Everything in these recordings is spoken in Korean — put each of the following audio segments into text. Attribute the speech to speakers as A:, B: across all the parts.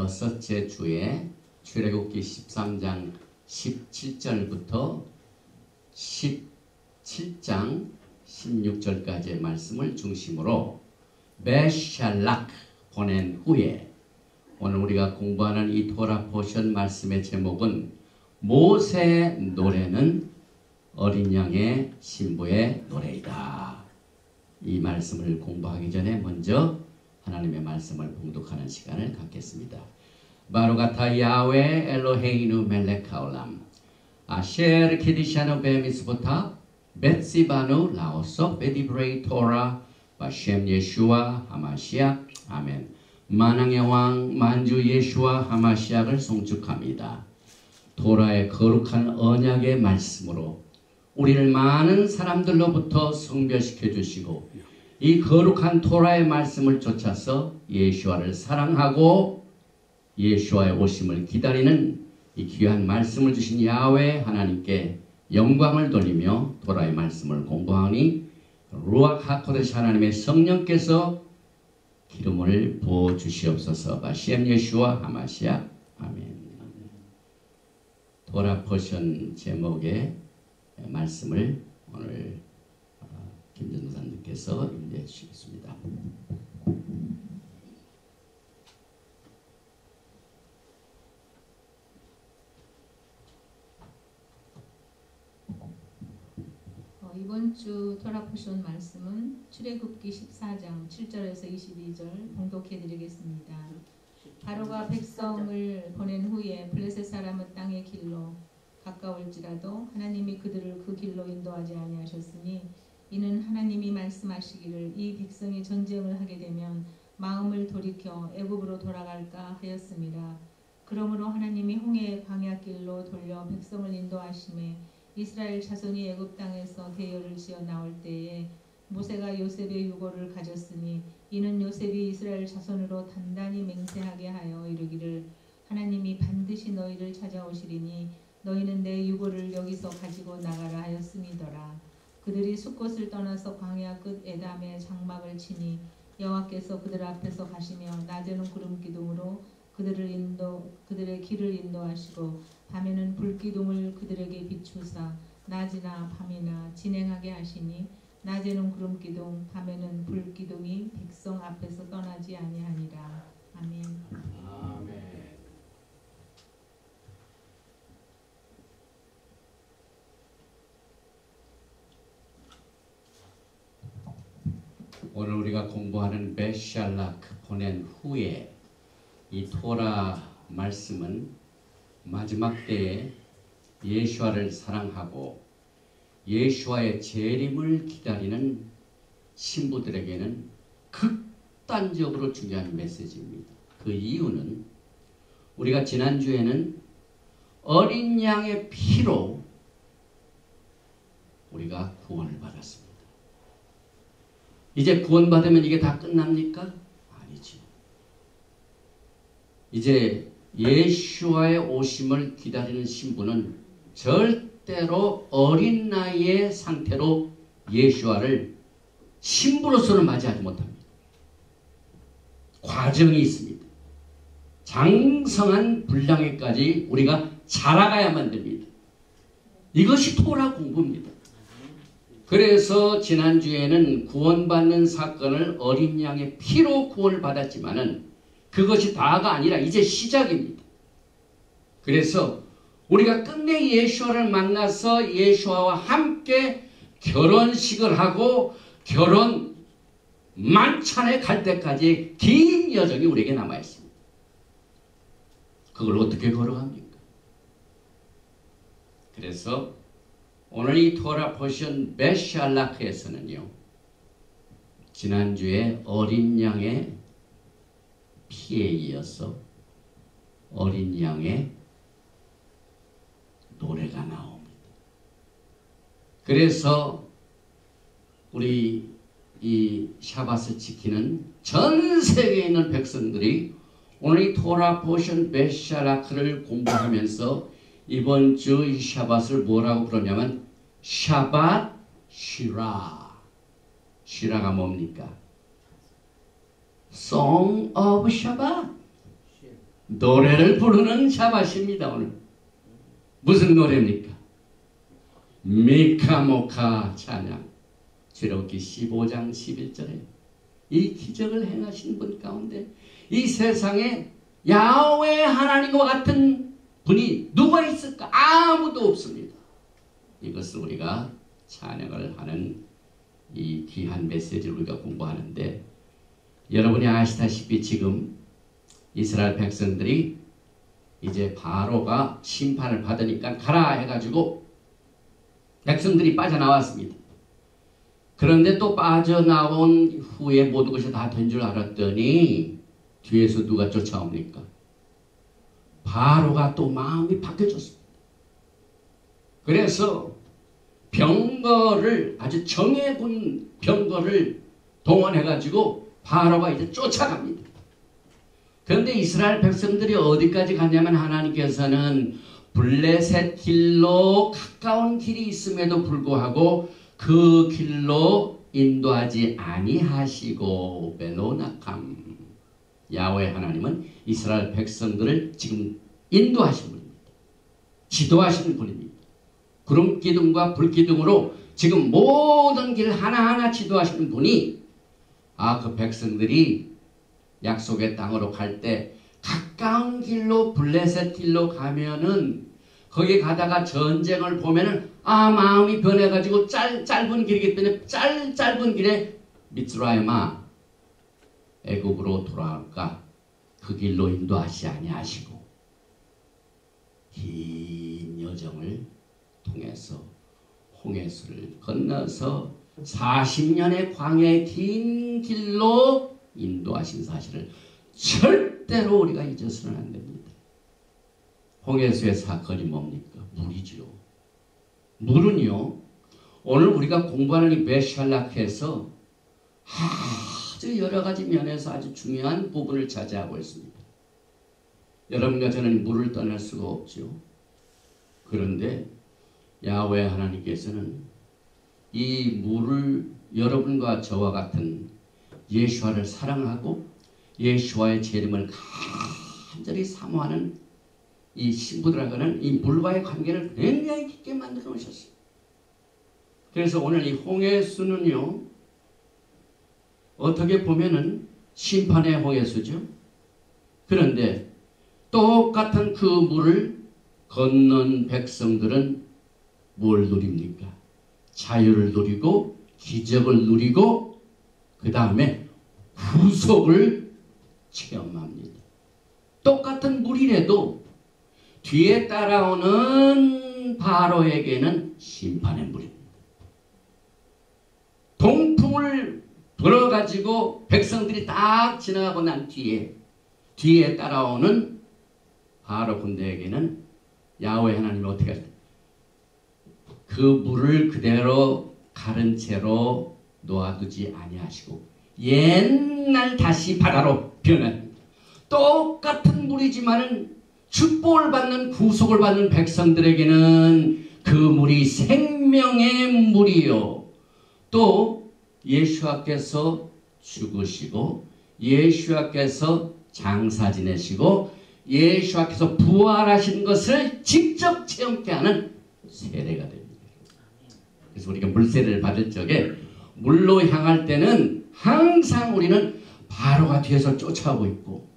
A: 여섯째 주에 출애굽기 13장 17절부터 17장 16절까지의 말씀을 중심으로 베샬락 보낸 후에 오늘 우리가 공부하는 이 토라 포션 말씀의 제목은 모세의 노래는 어린 양의 신부의 노래이다. 이 말씀을 공부하기 전에 먼저 하나님의 말씀을 봉독하는 시간을 갖겠습니다. 바로가타 야훼 엘로헤이누 멜렉 하올람 아셰르 키디샤노 베미스보타 벳시바누 라오소 베디브레이 토라 바셴 예슈아 하마시아 아멘. 만왕의 왕 만주 예슈아 하마시아를 송축합니다. 토라의 거룩한 언약의 말씀으로 우리를 많은 사람들로부터 성별시켜 주시고 이 거룩한 토라의 말씀을 쫓아서 예수와를 사랑하고 예수와의 오심을 기다리는 이 귀한 말씀을 주신 야훼 하나님께 영광을 돌리며 토라의 말씀을 공부하니 루ach 하코데시 하나님의 성령께서 기름을 부어 주시옵소서. 바시엠 예수와 하마시아 아멘. 토라 포션 제목의 말씀을 오늘 김전사님께서 인도해 주시겠습니다.
B: 이번 주 토라 포션 말씀은 출애굽기 14장 7절에서 22절 봉독해 드리겠습니다. 바로가 백성을 보낸 후에 블레셋 사람은 땅의 길로 가까울지라도 하나님이 그들을 그 길로 인도하지 아니하셨으니 이는 하나님이 말씀하시기를 이 백성이 전쟁을 하게 되면 마음을 돌이켜 애굽으로 돌아갈까 하였습니다. 그러므로 하나님이 홍해의 광야길로 돌려 백성을 인도하심에 이스라엘 자손이 애굽 땅에서 대열을 지어 나올 때에 모세가 요셉의 유고를 가졌으니 이는 요셉이 이스라엘 자손으로 단단히 맹세하게 하여 이르기를 하나님이 반드시 너희를 찾아오시리니 너희는 내 유고를 여기서 가지고 나가라 하였음이더라. 그들이 숫곳을 떠나서 광야 끝 에담에 장막을 치니 여호와께서 그들 앞에서 가시며 낮에는 구름 기둥으로 그들의 길을 인도하시고 밤에는 불 기둥을 그들에게 비추사 낮이나 밤이나 진행하게 하시니 낮에는 구름 기둥 밤에는 불 기둥이 백성 앞에서 떠나지 아니하니라. 아멘.
A: 아멘. 오늘 우리가 공부하는 베샬락 보낸 후에 이 토라 말씀은 마지막 때에 예수와를 사랑하고 예수와의 재림을 기다리는 신부들에게는 극단적으로 중요한 메시지입니다. 그 이유는 우리가 지난주에는 어린 양의 피로 우리가 구원을 받았습니다. 이제 구원받으면 이게 다 끝납니까? 아니죠. 이제 예수와의 오심을 기다리는 신부는 절대로 어린 나이의 상태로 예수와를 신부로서는 맞이하지 못합니다. 과정이 있습니다. 장성한 분량에까지 우리가 자라가야만 됩니다. 이것이 토라 공부입니다. 그래서 지난주에는 구원받는 사건을 어린 양의 피로 구원을 받았지만은 그것이 다가 아니라 이제 시작입니다. 그래서 우리가 끝내 예수와를 만나서 예수와 함께 결혼식을 하고 결혼 만찬에 갈 때까지 긴 여정이 우리에게 남아 있습니다. 그걸 어떻게 걸어갑니까? 그래서 오늘 이 토라 포션 베샬락에서는요, 지난주에 어린 양의 피에 이어서 어린 양의 노래가 나옵니다. 그래서 우리 이 샤밧을 지키는 전 세계에 있는 백성들이 오늘 이 토라 포션 베샬락을 공부하면서 이번 주 이 샤밧을 뭐라고 부르냐면 샤밧 시라. 시라가 뭡니까? Song of Shabbat. 노래를 부르는 샤밧입니다. 오늘 무슨 노래입니까? 미카모카 찬양. 출애굽기 15장 11절에 이 기적을 행하신 분 가운데 이 세상에 야훼 하나님과 같은 분이 누가 있을까? 아무도 없습니다. 이것을 우리가 찬양을 하는 이 귀한 메시지를 우리가 공부하는데, 여러분이 아시다시피 지금 이스라엘 백성들이 이제 바로가 심판을 받으니까 가라 해가지고 백성들이 빠져나왔습니다. 그런데 또 빠져나온 후에 모든 것이 다 된 줄 알았더니 뒤에서 누가 쫓아옵니까? 바로가 또 마음이 바뀌어졌습니다. 그래서 병거를, 아주 정예군 병거를 동원해가지고 바로가 이제 쫓아갑니다. 그런데 이스라엘 백성들이 어디까지 갔냐면 하나님께서는 블레셋 길로 가까운 길이 있음에도 불구하고 그 길로 인도하지 아니하시고 벨로나캄, 야훼 하나님은 이스라엘 백성들을 지금 인도하신 분입니다. 지도하시는 분입니다. 구름 기둥과 불 기둥으로 지금 모든 길 하나하나 지도하시는 분이, 그 백성들이 약속의 땅으로 갈 때 가까운 길로 블레셋 길로 가면은 거기 가다가 전쟁을 보면은 마음이 변해가지고 짧은 길이기 때문에 짧은 길에 미츠라임아 애굽으로 돌아갈까, 그 길로 인도하시 아니하시고 긴 여정을 통해서 홍해수를 건너서 40년의 광야의 긴 길로 인도하신 사실을 절대로 우리가 잊어서는 안 됩니다. 홍해수의 사건이 뭡니까? 물이죠. 물은요, 오늘 우리가 공부하는 이 메샬락에서 아주 여러 가지 면에서 아주 중요한 부분을 차지하고 있습니다. 여러분과 저는 물을 떠날 수가 없죠. 그런데 야훼 하나님께서는 이 물을, 여러분과 저와 같은 예수와를 사랑하고 예수와의 재림을 간절히 사모하는 이 신부들하고는 이 물과의 관계를 굉장히 깊게 만들어 놓으셨어요. 그래서 오늘 이 홍해수는요, 어떻게 보면은 심판의 홍해수죠. 그런데 똑같은 그 물을 건넌 백성들은 뭘 누립니까? 자유를 누리고 기적을 누리고 그 다음에 구속을 체험합니다. 똑같은 물이라도 뒤에 따라오는 바로에게는 심판의 물입니다. 동풍을 불어가지고 백성들이 딱 지나가고 난 뒤에 따라오는 바로 군대에게는 야훼 하나님이 어떻게 하셨어요? 그 물을 그대로 가른 채로 놓아두지 아니하시고 옛날 다시 바다로 변합니다. 똑같은 물이지만은 축복을 받는, 구속을 받는 백성들에게는 그 물이 생명의 물이요, 또 예수와께서 죽으시고 예수와께서 장사 지내시고 예수와께서 부활하신 것을 직접 체험케 하는 세례가 됩니다. 그래서 우리가 물세례를 받을 적에 물로 향할 때는 항상 우리는 바로가 뒤에서 쫓아오고 있고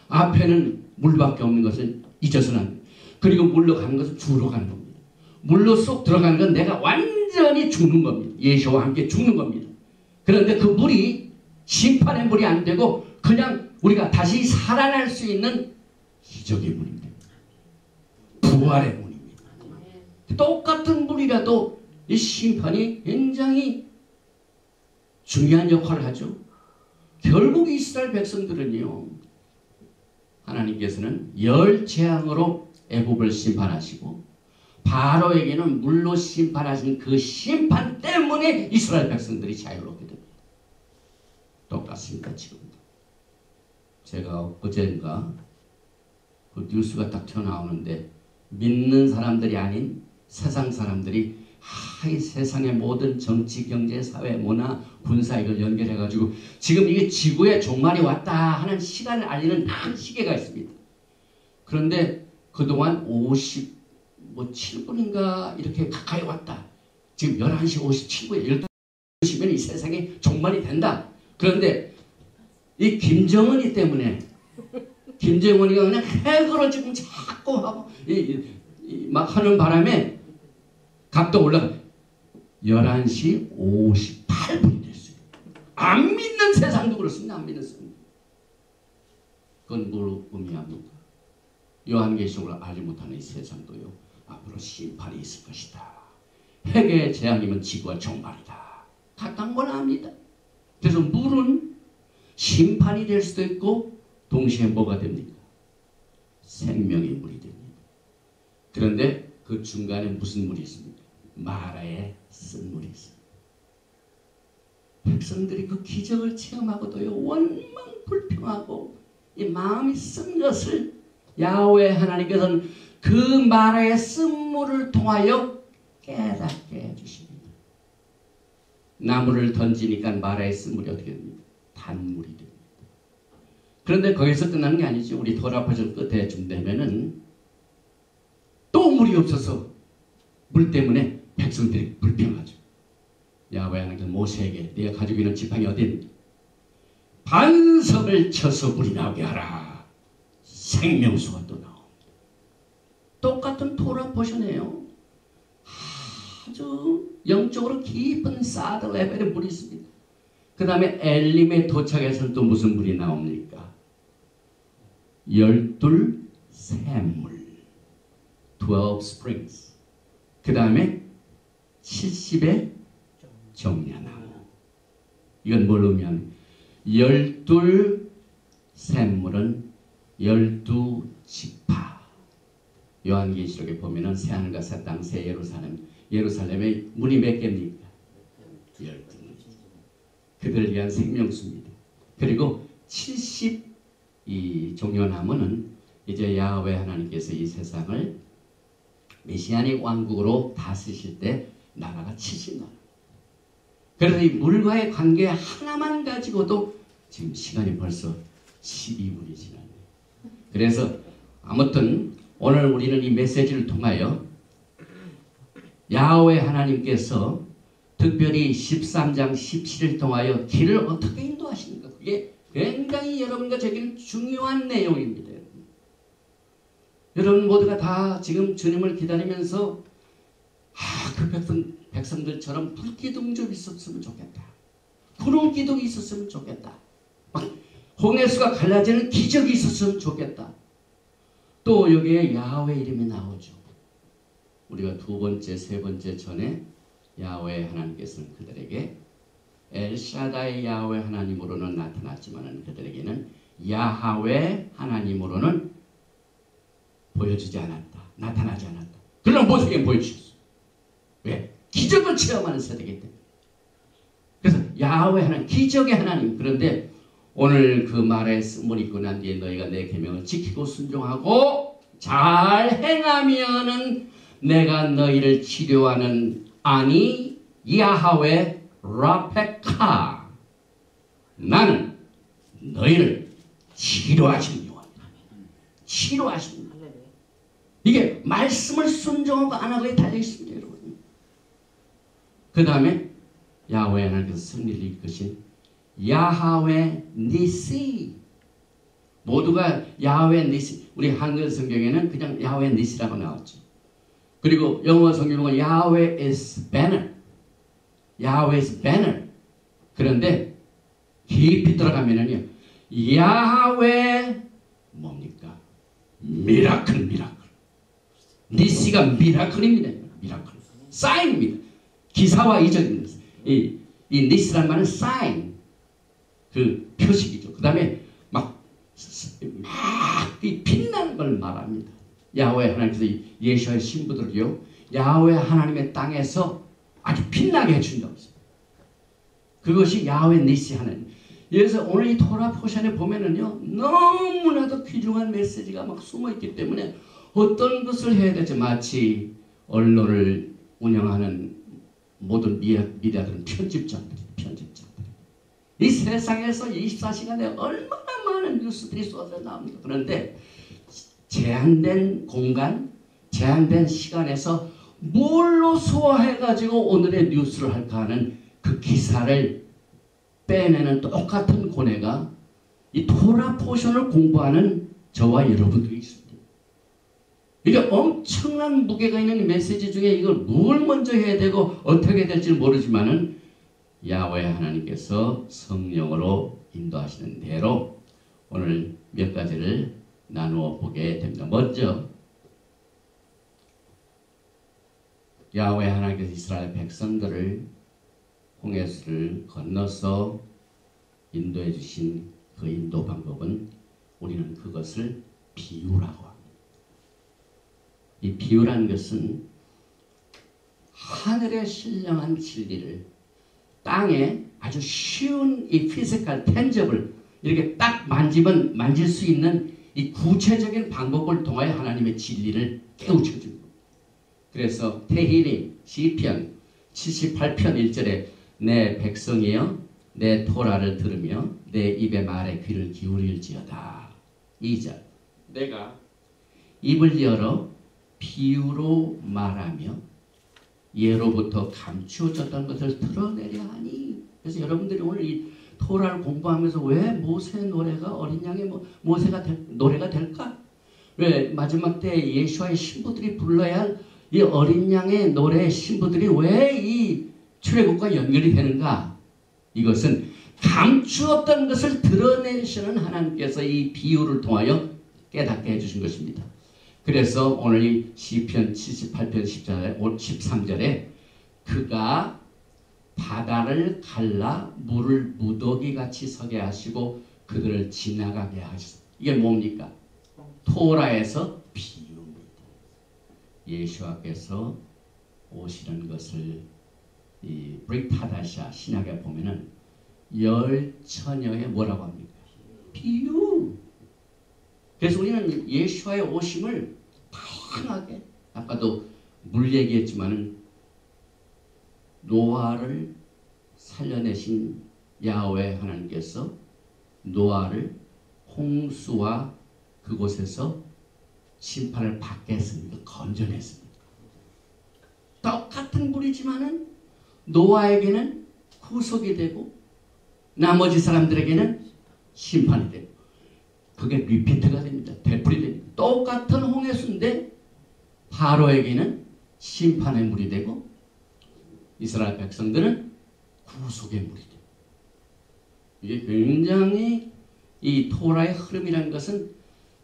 A: 앞에는 물밖에 없는 것을 잊어서는 안 돼요. 그리고 물로 가는 것은 죽으러 가는 겁니다. 물로 쏙 들어가는 건 내가 완전히 죽는 겁니다. 예수와 함께 죽는 겁니다. 그런데 그 물이 심판의 물이 안 되고 그냥 우리가 다시 살아날 수 있는 기적의 물입니다. 부활의 물입니다. 똑같은 물이라도 이 심판이 굉장히 중요한 역할을 하죠. 결국 이스라엘 백성들은요, 하나님께서는 열 재앙으로 애굽을 심판하시고 바로에게는 물로 심판하신 그 심판 때문에 이스라엘 백성들이 자유롭게 됩니다. 똑같습니다. 지금도. 제가 어젠가 그 뉴스가 딱 튀어나오는데 믿는 사람들이 아닌 세상 사람들이 이 세상의 모든 정치, 경제, 사회, 문화, 군사 이걸 연결해가지고 지금 이게 지구의 종말이 왔다 하는 시간을 알리는 큰 시계가 있습니다. 그런데 그동안 57분인가 이렇게 가까이 왔다. 지금 11시 57분에 12시면 이 세상이 종말이 된다. 그런데 이 김정은이 때문에 김정은이가 그냥 핵으로 지금 자꾸 하고 막 하는 바람에 값도 올라가 11시 58분이 됐어요. 안 믿는 세상도 그렇습니다. 안 믿는 세상. 그건 뭘 의미합니까? 요한계시록을 알지 못하는 이 세상도요. 앞으로 심판이 있을 것이다. 핵의 재앙이면 지구가 종말이다. 가까운 걸 압니다. 그래서 물은 심판이 될 수도 있고 동시에 뭐가 됩니까? 생명의 물이 됩니다. 그런데 그 중간에 무슨 물이 있습니까? 마라의 쓴물이 있어요. 백성들이 그 기적을 체험하고도요. 원망 불평하고 이 마음이 쓴 것을 야훼 하나님께서는 그 마라의 쓴물을 통하여 깨닫게 해주십니다. 나무를 던지니까 마라의 쓴물이 어떻게 됩니까? 단물이 됩니다. 그런데 거기서 끝나는 게 아니죠. 우리 토라파전 끝에 좀 되면은 또 물이 없어서 물 때문에 백성들이 불평하죠. 야훼 하나님께서 모세에게 네가 가지고 있는 지팡이 어디 있는지 반석을 쳐서 물이 나오게 하라. 생명수가 또 나옵니다. 똑같은 토라 포션이에요. 아주 영적으로 깊은 사드 레벨의 물이 있습니다. 그 다음에 엘림에 도착해서는 또 무슨 물이 나옵니까? 12 샘물 12 springs. 그 다음에 70의 정야나무. 이건 뭘 의미합니까? 12 샘물은 12지파. 요한계시록에 보면은 새하늘과 새 땅, 새 예루살렘의 문이 몇 개입니까? 12. 그들을 위한 생명수입니다. 그리고 70 이 종려나무는 이제 야훼 하나님께서 이 세상을 메시아닉 왕국으로 다스리실 때 나라가 70나라. 그래서 이 물과의 관계 하나만 가지고도 지금 시간이 벌써 12분이 지났네요. 그래서 아무튼 오늘 우리는 이 메시지를 통하여 야훼 하나님께서 특별히 13장 17일 통하여 길을 어떻게 인도하십니까? 그게 굉장히 여러분과 저에게는 중요한 내용입니다. 여러분 모두가 다 지금 주님을 기다리면서 그 백성들처럼 불기둥 좀 있었으면 좋겠다. 구름 기둥이 있었으면 좋겠다. 홍해수가 갈라지는 기적이 있었으면 좋겠다. 또 여기에 야훼 이름이 나오죠. 우리가 두 번째, 세 번째 전에 야훼 하나님께서는 그들에게 엘샤다이 야훼 하나님으로는 나타났지만 그들에게는 야하훼 하나님으로는 보여주지 않았다. 나타나지 않았다. 그러나 모세에게 보여주셨어. 왜? 기적을 체험하는 세대이기 때문에. 그래서 야훼 하나님, 기적의 하나님. 그런데 오늘 그 말에 쓴물이 있고 난 뒤에 너희가 내 계명을 지키고 순종하고 잘 행하면은 내가 너희를 치료하는 아니 야하훼 라페카. 나는 너희를 치료하시는 요한이다. 치료하시는 요한. 이게 말씀을 순종하고 안 하고에 달려있습니다. 여러분. 그 다음에 야훼 하나님께서 승리를 이끄신 야하훼 니시. 모두가 야하훼 니시. 우리 한글 성경에는 그냥 야하훼 니시라고 나왔죠. 그리고 영어 성경은 야하훼 is banner. 야하훼 is banner. 그런데 깊이 들어가면은요. 야하훼 뭡니까? 미라클. 니시가 미라클입니다. 미라클. 사인입니다. 기사와 이적입니다. 이 니시란 말은 사인. 그 표식이죠. 그 다음에 막 빛나는 걸 말합니다. 야훼 하나님께서 예수의 신부들이요. 야훼 하나님의 땅에서 아주 빛나게 해준다고 했습니다. 그것이 야훼 니시 하나님. 그래서 오늘 이 토라 포션에 보면은요. 너무나도 귀중한 메시지가 막 숨어있기 때문에 어떤 것을 해야 될지 마치 언론을 운영하는 모든 미디어들은 편집장들이. 이 세상에서 24시간에 얼마나 많은 뉴스들이 쏟아져 나옵니까? 그런데 제한된 공간, 제한된 시간에서 뭘로 소화해가지고 오늘의 뉴스를 할까 하는 그 기사를 빼내는 똑같은 고뇌가 이 토라 포션을 공부하는 저와 여러분들이 있습니다. 이게 엄청난 무게가 있는 메시지 중에 이걸 뭘 먼저 해야 되고 어떻게 될지 모르지만은 야훼 하나님께서 성령으로 인도하시는 대로 오늘 몇 가지를 나누어 보게 됩니다. 먼저 야훼 하나님께서 이스라엘 백성들을 홍해수를 건너서 인도해 주신 그 인도 방법은 우리는 그것을 비유라고 합니다. 이 비유라는 것은 하늘의 신령한 진리를 땅에 아주 쉬운 이 피지컬 텐저블 이렇게 딱 만지면 만질 수 있는 이 구체적인 방법을 통하여 하나님의 진리를 깨우쳐 줍니다. 그래서 테힐림 시편 78편 1절에 내 백성이여 내 토라를 들으며 내 입의 말에 귀를 기울일지어다. 2절 내가 입을 열어 비유로 말하며 예로부터 감추어졌던 것을 드러내려 하니. 그래서 여러분들이 오늘 이 토라를 공부하면서 왜 모세 노래가 어린 양의 모세가 노래가 될까? 왜 마지막 때 예수와의 신부들이 불러야 할 이 어린 양의 노래의 신부들이 왜 이 출애굽과 연결이 되는가? 이것은 감추었던 것을 드러내시는 하나님께서 이 비유를 통하여 깨닫게 해주신 것입니다. 그래서 오늘 이 시편 78편 13절에 그가 바다를 갈라 물을 무더기같이 서게 하시고 그들을 지나가게 하시고. 이게 뭡니까? 토라에서 비유입니다. 예수와께서 오시는 것을 이 브리타다샤 신약에 보면은 열 처녀의 뭐라고 합니까? 비유. 그래서 우리는 예수와의 오심을 다양하게, 아까도 물 얘기했지만은 노아를 살려내신 야훼 하나님께서 노아를 홍수와 그곳에서 심판을 받게 했습니다. 건져냈습니다. 똑같은 물이지만은 노아에게는 구속이 되고 나머지 사람들에게는 심판이 되고 그게 리피트가 됩니다. 되풀이 됩니다. 똑같은 홍해수인데 바로에게는 심판의 물이 되고 이스라엘 백성들은 구속의 물이 되고. 이게 굉장히 이 토라의 흐름이라는 것은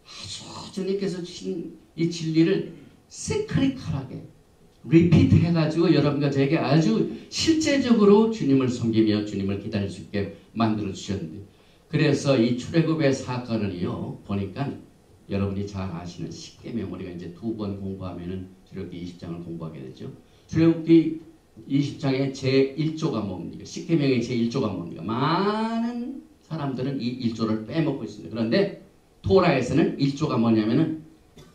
A: 아주 주님께서 주신 이 진리를 시크릿하게 리피트 해가지고 여러분과 저에게 아주 실제적으로 주님을 섬기며 주님을 기다릴 수 있게 만들어 주셨는데, 그래서 이 출애굽의 사건을요 보니까 여러분이 잘 아시는 십계명, 우리가 이제 2번 공부하면은 출애굽기 20장을 공부하게 되죠. 출애굽기 20장의 제1조가 뭡니까? 십계명의 제1조가 뭡니까? 많은 사람들은 이 1조를 빼먹고 있습니다. 그런데 토라에서는 1조가 뭐냐면은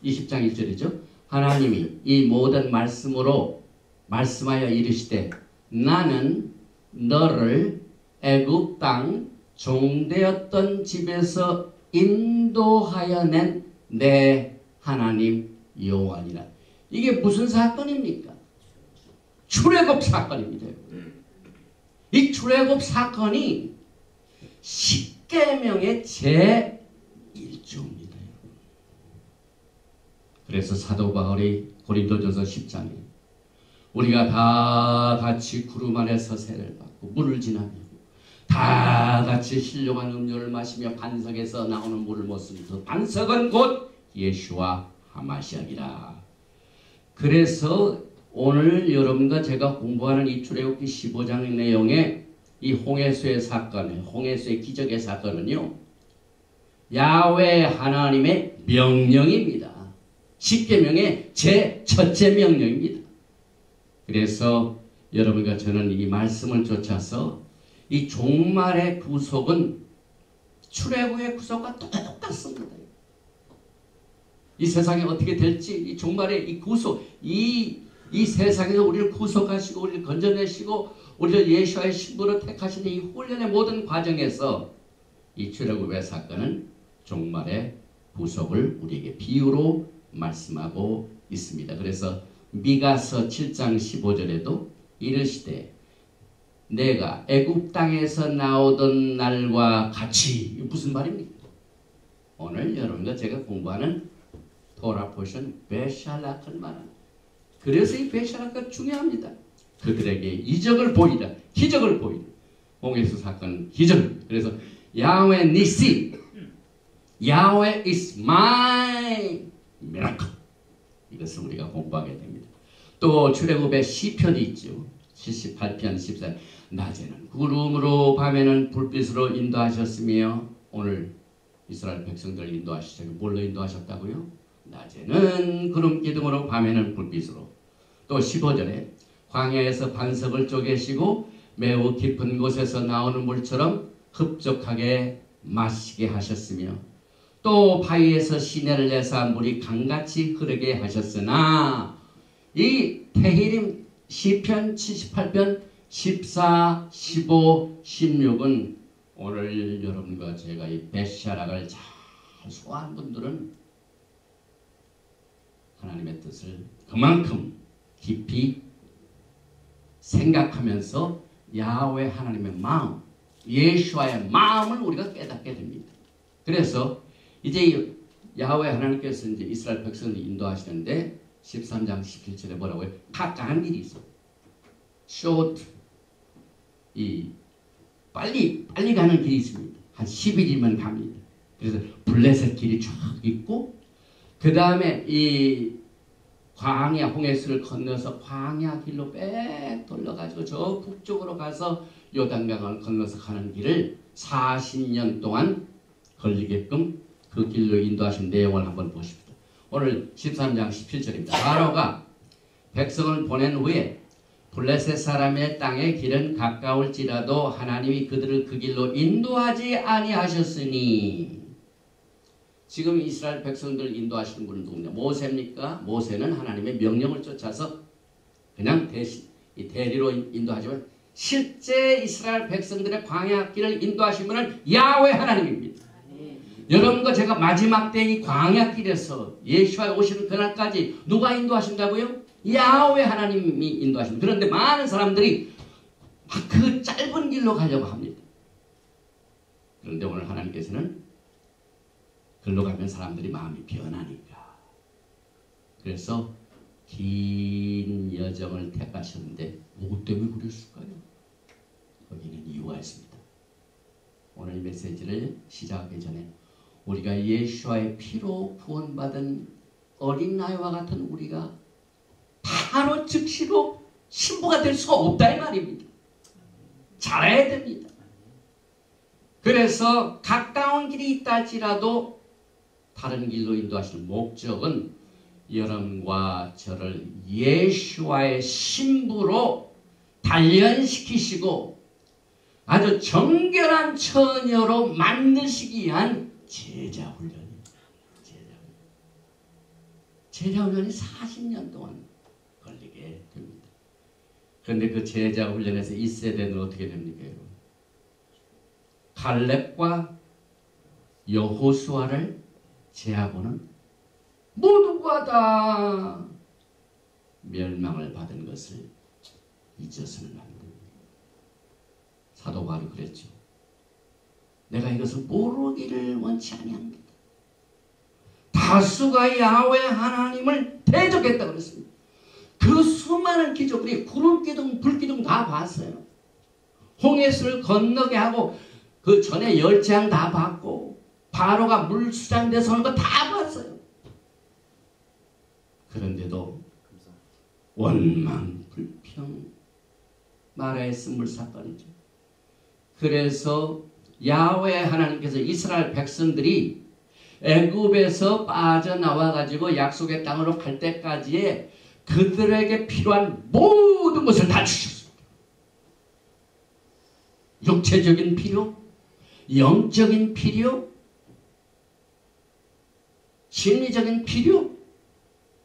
A: 20장 1절이죠. 하나님이 이 모든 말씀으로 말씀하여 이르시되 나는 너를 애굽 땅 종되었던 집에서 인도하여 낸 내 하나님 여호와니라. 이게 무슨 사건입니까? 출애굽 사건입니다. 이 출애굽 사건이 십계명의 제1조입니다. 그래서 사도 바울이 고린도전서 10장에 우리가 다 같이 구름 아래서 세를 받고 물을 지나며 다 같이 신령한 음료를 마시며 반석에서 나오는 물을 먹으니 그 반석은 곧 예수와 하마시아니라. 그래서 오늘 여러분과 제가 공부하는 이 출애굽기 15장의 내용에 이 홍해수의 사건, 홍해수의 기적의 사건은요 야훼 하나님의 명령입니다. 십계명의 제1째 명령입니다. 그래서 여러분과 저는 이 말씀을 쫓아서 이 종말의 구속은 출애굽의 구속과 똑같습니다. 이 세상이 어떻게 될지, 이 종말의 이 구속, 이 세상에서 우리를 구속하시고 우리를 건져내시고 우리를 예수와의 신부로 택하시는 이 훈련의 모든 과정에서 이 출애굽의 사건은 종말의 부속을 우리에게 비유로 말씀하고 있습니다. 그래서 미가서 7장 15절에도 이르시되 내가 애굽 땅에서 나오던 날과 같이, 이게 무슨 말입니까? 오늘 여러분과 제가 공부하는 토라 포션 베샬락을 말합니다. 그래서 이 베샬락가 중요합니다. 그들에게 이적을 보이라, 기적을 보이라. 홍해수 사건 기적. 그래서 야훼 니시, 야훼 is my miracle. 이것을 우리가 공부하게 됩니다. 또 출애굽의 시편이 있죠. 78편 14. 낮에는 구름으로 밤에는 불빛으로 인도하셨으며, 오늘 이스라엘 백성들을 인도하시죠. 뭘로 인도하셨다고요? 낮에는 구름 기둥으로 밤에는 불빛으로. 또 15절에 광야에서 반석을 쪼개시고 매우 깊은 곳에서 나오는 물처럼 흡족하게 마시게 하셨으며, 또 바위에서 시내를 내사 물이 강같이 흐르게 하셨으나, 이 테힐림 시편 78편 14, 15, 16은 오늘 여러분과 제가 이 베샤락을 잘 소화한 분들은 하나님의 뜻을 그만큼 깊이 생각하면서 야훼 하나님의 마음, 예수와의 마음을 우리가 깨닫게 됩니다. 그래서 이제 야훼 하나님께서 이제 이스라엘 백성을 인도하시는데 13장 17절에 뭐라고 해요? 가까운 길이 있어. short, 빨리 가는 길이 있습니다. 한 10일이면 갑니다. 그래서 블레셋 길이 쭉 있고, 그 다음에 이 광야 홍해수를 건너서 광야 길로 빽 돌려가지고 저 북쪽으로 가서 요단강을 건너서 가는 길을 40년 동안 걸리게끔 그 길로 인도하신 내용을 한번 보십시오. 오늘 13장 17절입니다. 바로가 백성을 보낸 후에 블레셋 사람의 땅의 길은 가까울지라도 하나님이 그들을 그 길로 인도하지 아니하셨으니. 지금 이스라엘 백성들 인도하시는 분은 누구냐? 모세입니까? 모세는 하나님의 명령을 쫓아서 그냥 대리로 인도하지만, 실제 이스라엘 백성들의 광야 길을 하시는 분은 야훼 하나님입니다. 여러분과 제가 마지막 때 이 광야 길에서 예수와 오시는 그날까지 누가 인도하신다고요? 야훼 하나님이 인도하십니다. 그런데 많은 사람들이 그 짧은 길로 가려고 합니다. 그런데 오늘 하나님께서는 글로 가면 사람들이 마음이 변하니까, 그래서 긴 여정을 택하셨는데 뭐 때문에 그랬을까요? 거기는 이유가 있습니다. 오늘 메시지를 시작하기 전에 우리가 예수와의 피로 구원받은 어린아이와 같은 우리가 바로 즉시로 신부가 될 수가 없다 이 말입니다. 잘해야 됩니다. 그래서 가까운 길이 있다 할지라도 다른 길로 인도하시는 목적은 여러분과 저를 예수와의 신부로 단련시키시고 아주 정결한 처녀로 만드시기 위한 제자훈련입니다. 제자훈련이 40년 동안 걸리게 됩니다. 그런데 그 제자훈련에서 1세대는 어떻게 됩니까, 여러분? 갈렙과 여호수아를 제하고는 모두가 다 멸망을 받은 것을 잊어서는 안 됩니다. 사도 바울이 그랬죠. 내가 이것을 모르기를 원치 아니합니다. 다수가 야훼 하나님을 대적했다 그랬습니다. 그 수많은 기적들이 구름기둥, 불기둥 다 봤어요. 홍해수를 건너게 하고 그 전에 열재앙 다 봤고 바로가 물 수장돼서 오는 거 다 봤어요. 그런데도 원망, 불평, 마라의 쓴물 사건이죠. 그래서 야훼 하나님께서 이스라엘 백성들이 애굽에서 빠져나와 가지고 약속의 땅으로 갈 때까지의 그들에게 필요한 모든 것을 다 주셨습니다. 육체적인 필요, 영적인 필요, 심리적인 필요,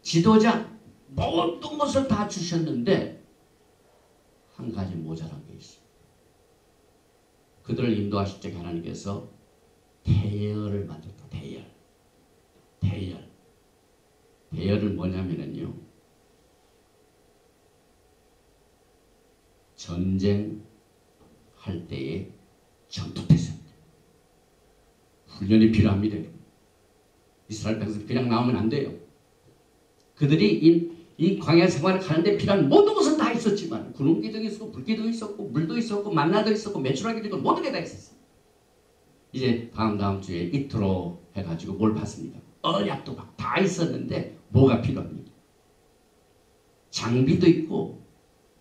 A: 지도자, 모든 것을 다 주셨는데 한 가지 모자란 게 있어요. 그들을 인도하실 적에 하나님께서 대열을 만들었다. 대열. 대열. 대열은 뭐냐면요. 전쟁할 때의 전투태세입니다. 훈련이 필요합니다. 이스라엘 백성이 그냥 나오면 안 돼요. 그들이 이 광야 생활을 가는데 필요한 모든 것은 다 있었지만 구름기둥이 있었고 불기둥이 있었고 물도 있었고 만나도 있었고 메추라기도 있고 모든 게 다 있었어요. 이제 다음 주에 이틀로 해가지고 뭘 받습니까? 언약도 막 다 있었는데 뭐가 필요합니까? 장비도 있고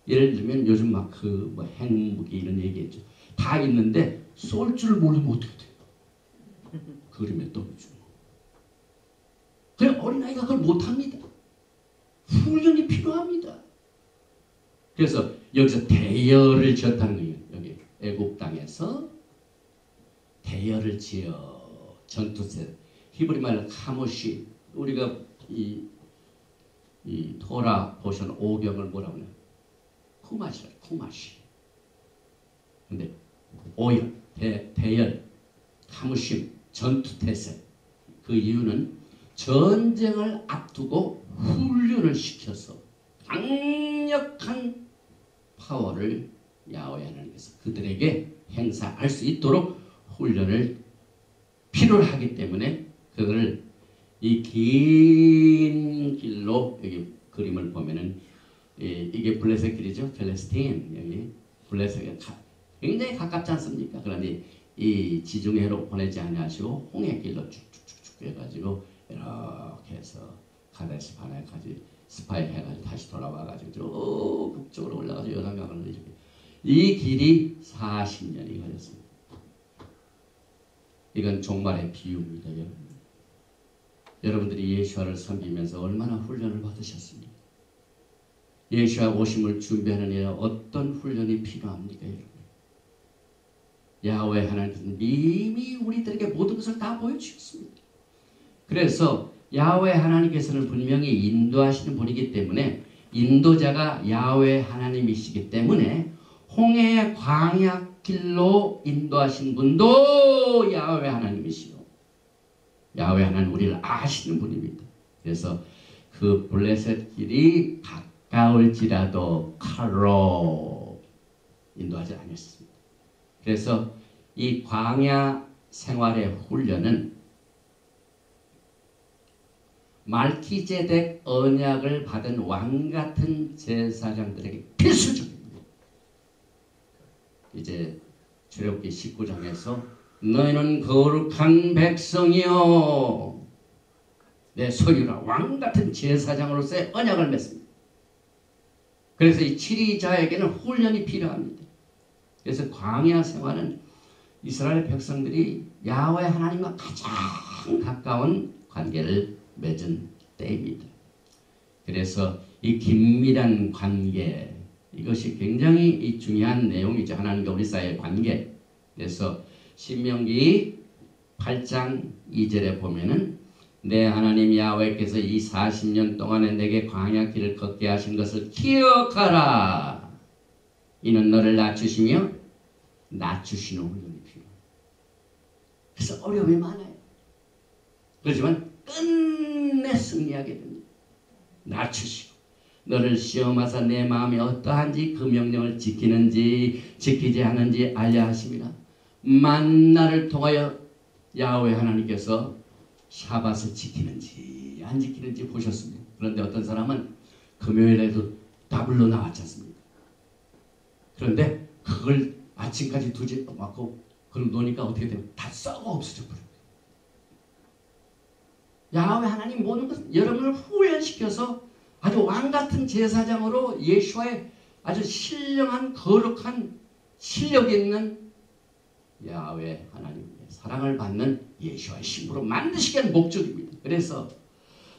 A: 예를 들면 요즘 막 그 뭐 핵무기 이런 얘기했죠. 다 있는데 쏠 줄 모르면 어떻게 돼요? 그림에 떠오르죠. 그냥 어린아이가 그걸 못합니다. 훈련이 필요합니다. 그래서 여기서 대열을 지었다는 거예요. 여기 애국 땅에서 대열을 지어 전투세. 히브리 말로 카모시. 우리가 이 토라 보션 5경을 뭐라고 하냐? 쿠마시라. 쿠마시. 근데 오열, 대열, 카무심, 전투태세. 그 이유는 전쟁을 앞두고 훈련을 시켜서 강력한 파워를 야훼 하나님께서 그들에게 행사할 수 있도록 훈련을 필요로 하기 때문에 그들을 이 긴 길로 여기 그림을 보면은 이게 블레셋 길이죠. 팔레스타인 여기 블레셋에 굉장히 가깝지 않습니까? 그런데 이 지중해로 보내지 않으시고 홍해 길로 쭉쭉쭉 해가지고 이렇게 해서 카데스 바네까지 스파이 해가지고 다시 돌아와가지고 쭉 북쪽으로 올라가서 요단강을 이렇게 이 길이 40년이 걸렸습니다. 이건 종말의 비유입니다, 여러분. 여러분들이 예수와를 섬기면서 얼마나 훈련을 받으셨습니까? 예수와 오심을 준비하는 일에 어떤 훈련이 필요합니까, 여러분? 야훼 하나님께서는 이미 우리들에게 모든 것을 다 보여주셨습니다. 그래서 야훼 하나님께서는 분명히 인도하시는 분이기 때문에 인도자가 야훼 하나님이시기 때문에 홍해의 광야 길로 인도하신 분도 야훼 하나님이시고 야훼 하나님 우리를 아시는 분입니다. 그래서 그 블레셋 길이 가까울지라도 칼로 인도하지 않았습니다. 그래서 이 광야 생활의 훈련은 말키제덱 언약을 받은 왕 같은 제사장들에게 필수적입니다. 이제 출애굽기 19장에서 너희는 거룩한 백성이요 내 소유라 왕 같은 제사장으로서의 언약을 맺습니다. 그래서 이 치리자에게는 훈련이 필요합니다. 그래서 광야 생활은 이스라엘 백성들이 야훼 하나님과 가장 가까운 관계를 맺은 때입니다. 그래서 이 긴밀한 관계 이것이 굉장히 중요한 내용이죠. 하나님과 우리 사이의 관계. 그래서 신명기 8장 2절에 보면은 내 하나님 야훼께서 이 40년 동안에 내게 광야 길을 걷게 하신 것을 기억하라. 이는 너를 낮추시며 낮추시는 훈련이 필요해요. 그래서 어려움이 많아요. 그렇지만 끝내 승리하게 됩니다. 낮추시고 너를 시험하사 내 마음이 어떠한지 그 명령을 지키는지 지키지 않는지 알려 하심이라. 만나를 통하여 야훼 하나님께서 샤밧을 지키는지 안 지키는지 보셨습니다. 그런데 어떤 사람은 금요일에도 더블로 나왔지 않습니까? 그런데 그걸 아침까지 두지 않고 그럼 노니까 어떻게 되면 다 썩어 없어져 버려요. 야훼 하나님 모든 것은 여러분을 훈련시켜서 아주 왕같은 제사장으로 예수와의 아주 신령한 거룩한 실력 있는 야훼 하나님의 사랑을 받는 예수와의 신부로 만드시기 위한 목적입니다. 그래서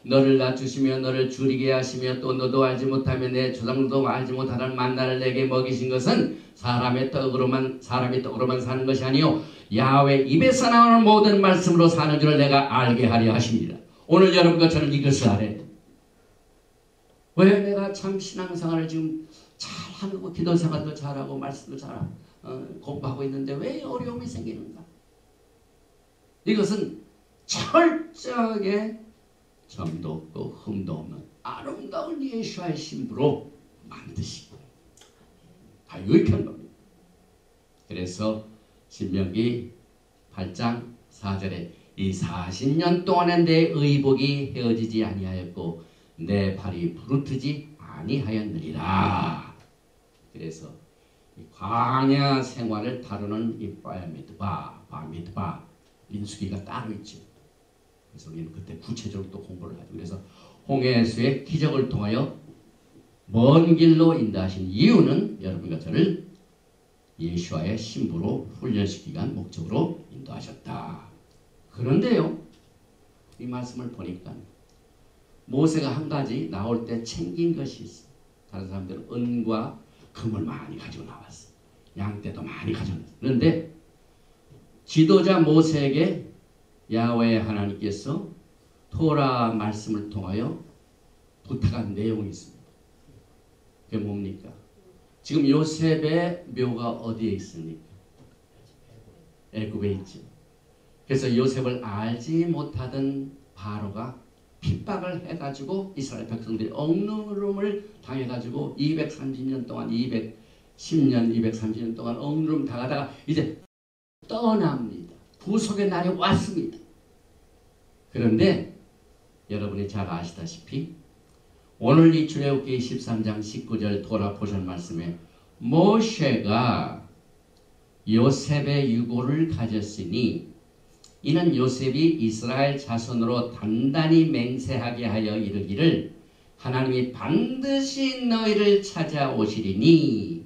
A: 너를 낮추시며 너를 줄이게 하시며 또 너도 알지 못하며 내 조상도 알지 못하는 만나를 내게 먹이신 것은 사람이 떡으로만 사는 것이 아니요 야훼 입에서 나오는 모든 말씀으로 사는 줄을 내가 알게 하려 하십니다. 오늘 여러분과 저는 이것을 알아야 돼요. 왜 내가 참 신앙생활을 지금 잘하고 기도생활도 잘하고 말씀도 잘하고 공부하고 있는데 왜 어려움이 생기는가? 이것은 철저하게 점도 없고 흠도 없는 아름다운 예수와의 신부로 만드시고 가유익한 겁니다. 그래서 신명기 8장 4절에 이 40년 동안에 내 의복이 헤어지지 아니하였고 내 발이 부르트지 아니하였느니라. 그래서 이 광야 생활을 다루는 이 바미드바 민수기가 따로 있죠. 그래서 우리는 그때 구체적으로 또 공부를 하죠. 그래서 홍해수의 기적을 통하여 먼 길로 인도하신 이유는 여러분과 저를 예수와의 신부로 훈련시키기 위한 목적으로 인도하셨다. 그런데요, 이 말씀을 보니까 모세가 한 가지 나올 때 챙긴 것이 있어. 다른 사람들은 은과 금을 많이 가지고 나왔어. 양떼도 많이 가져왔어. 그런데 지도자 모세에게 야훼 하나님께서 토라 말씀을 통하여 부탁한 내용이 있습니다. 그게 뭡니까? 지금 요셉의 묘가 어디에 있습니까? 애굽에 있죠. 그래서 요셉을 알지 못하던 바로가 핍박을 해가지고 이스라엘 백성들이 억누름을 당해가지고 230년 동안 230년 동안 억누름 당하다가 이제 떠납니다. 구속의 날이 왔습니다. 그런데 여러분이 잘 아시다시피 오늘 이 출애굽기 13장 19절 토라포션 말씀에 모세가 요셉의 유고를 가졌으니 이는 요셉이 이스라엘 자손으로 단단히 맹세하게 하여 이르기를 하나님이 반드시 너희를 찾아오시리니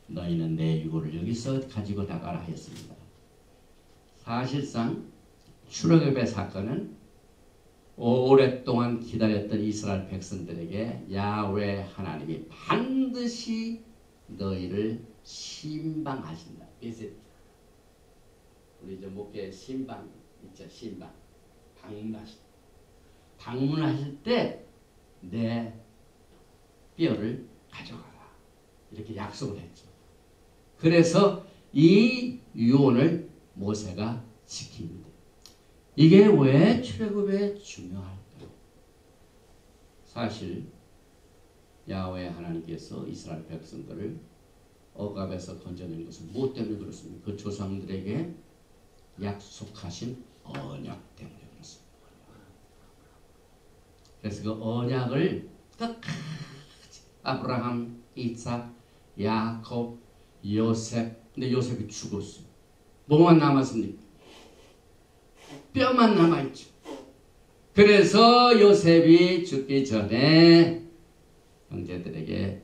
A: 너희는 내 유고를 여기서 가지고 나가라 하였습니다. 사실상 출애굽의 사건은 오랫동안 기다렸던 이스라엘 백성들에게 야훼 하나님이 반드시 너희를 신방하신다. 그래서 우리 이제 목회 신방 있죠. 신방 방문하실 때 내 뼈를 가져가라 이렇게 약속을 했죠. 그래서 이 유언을 모세가 지킵니다. 이게 왜 출애굽에 중요할까요? 사실 야훼 하나님께서 이스라엘 백성들을 억압에서 건져낸 것은 무엇 때문에 그렇습니까? 그 조상들에게 약속하신 언약 때문에 그렇습니다. 그래서 그 언약을 끝까지 아브라함, 이삭, 야곱, 요셉, 근데 요셉이 죽었어요. 뭐만 남았습니까? 뼈만 남아있죠. 그래서 요셉이 죽기 전에 형제들에게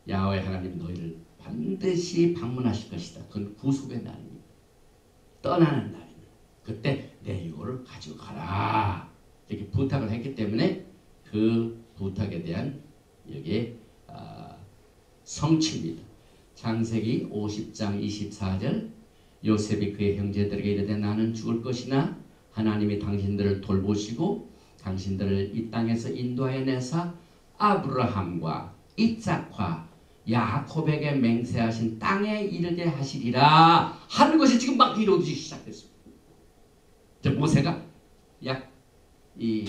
A: 야훼 하나님 너희를 반드시 방문하실 것이다. 그건 구속의 날입니다. 떠나는 날입니다. 그때 내 유고를 가지고 가라. 이렇게 부탁을 했기 때문에 그 부탁에 대한 여기에 성취입니다. 창세기 50장 24절 요셉이 그의 형제들에게 이르되 나는 죽을 것이나 하나님이 당신들을 돌보시고 당신들을 이 땅에서 인도하여 내사 아브라함과 이삭과 야곱에게 맹세하신 땅에 이르게 하시리라 하는 것이 지금 막 이루어지기 시작했습니다. 모세가 이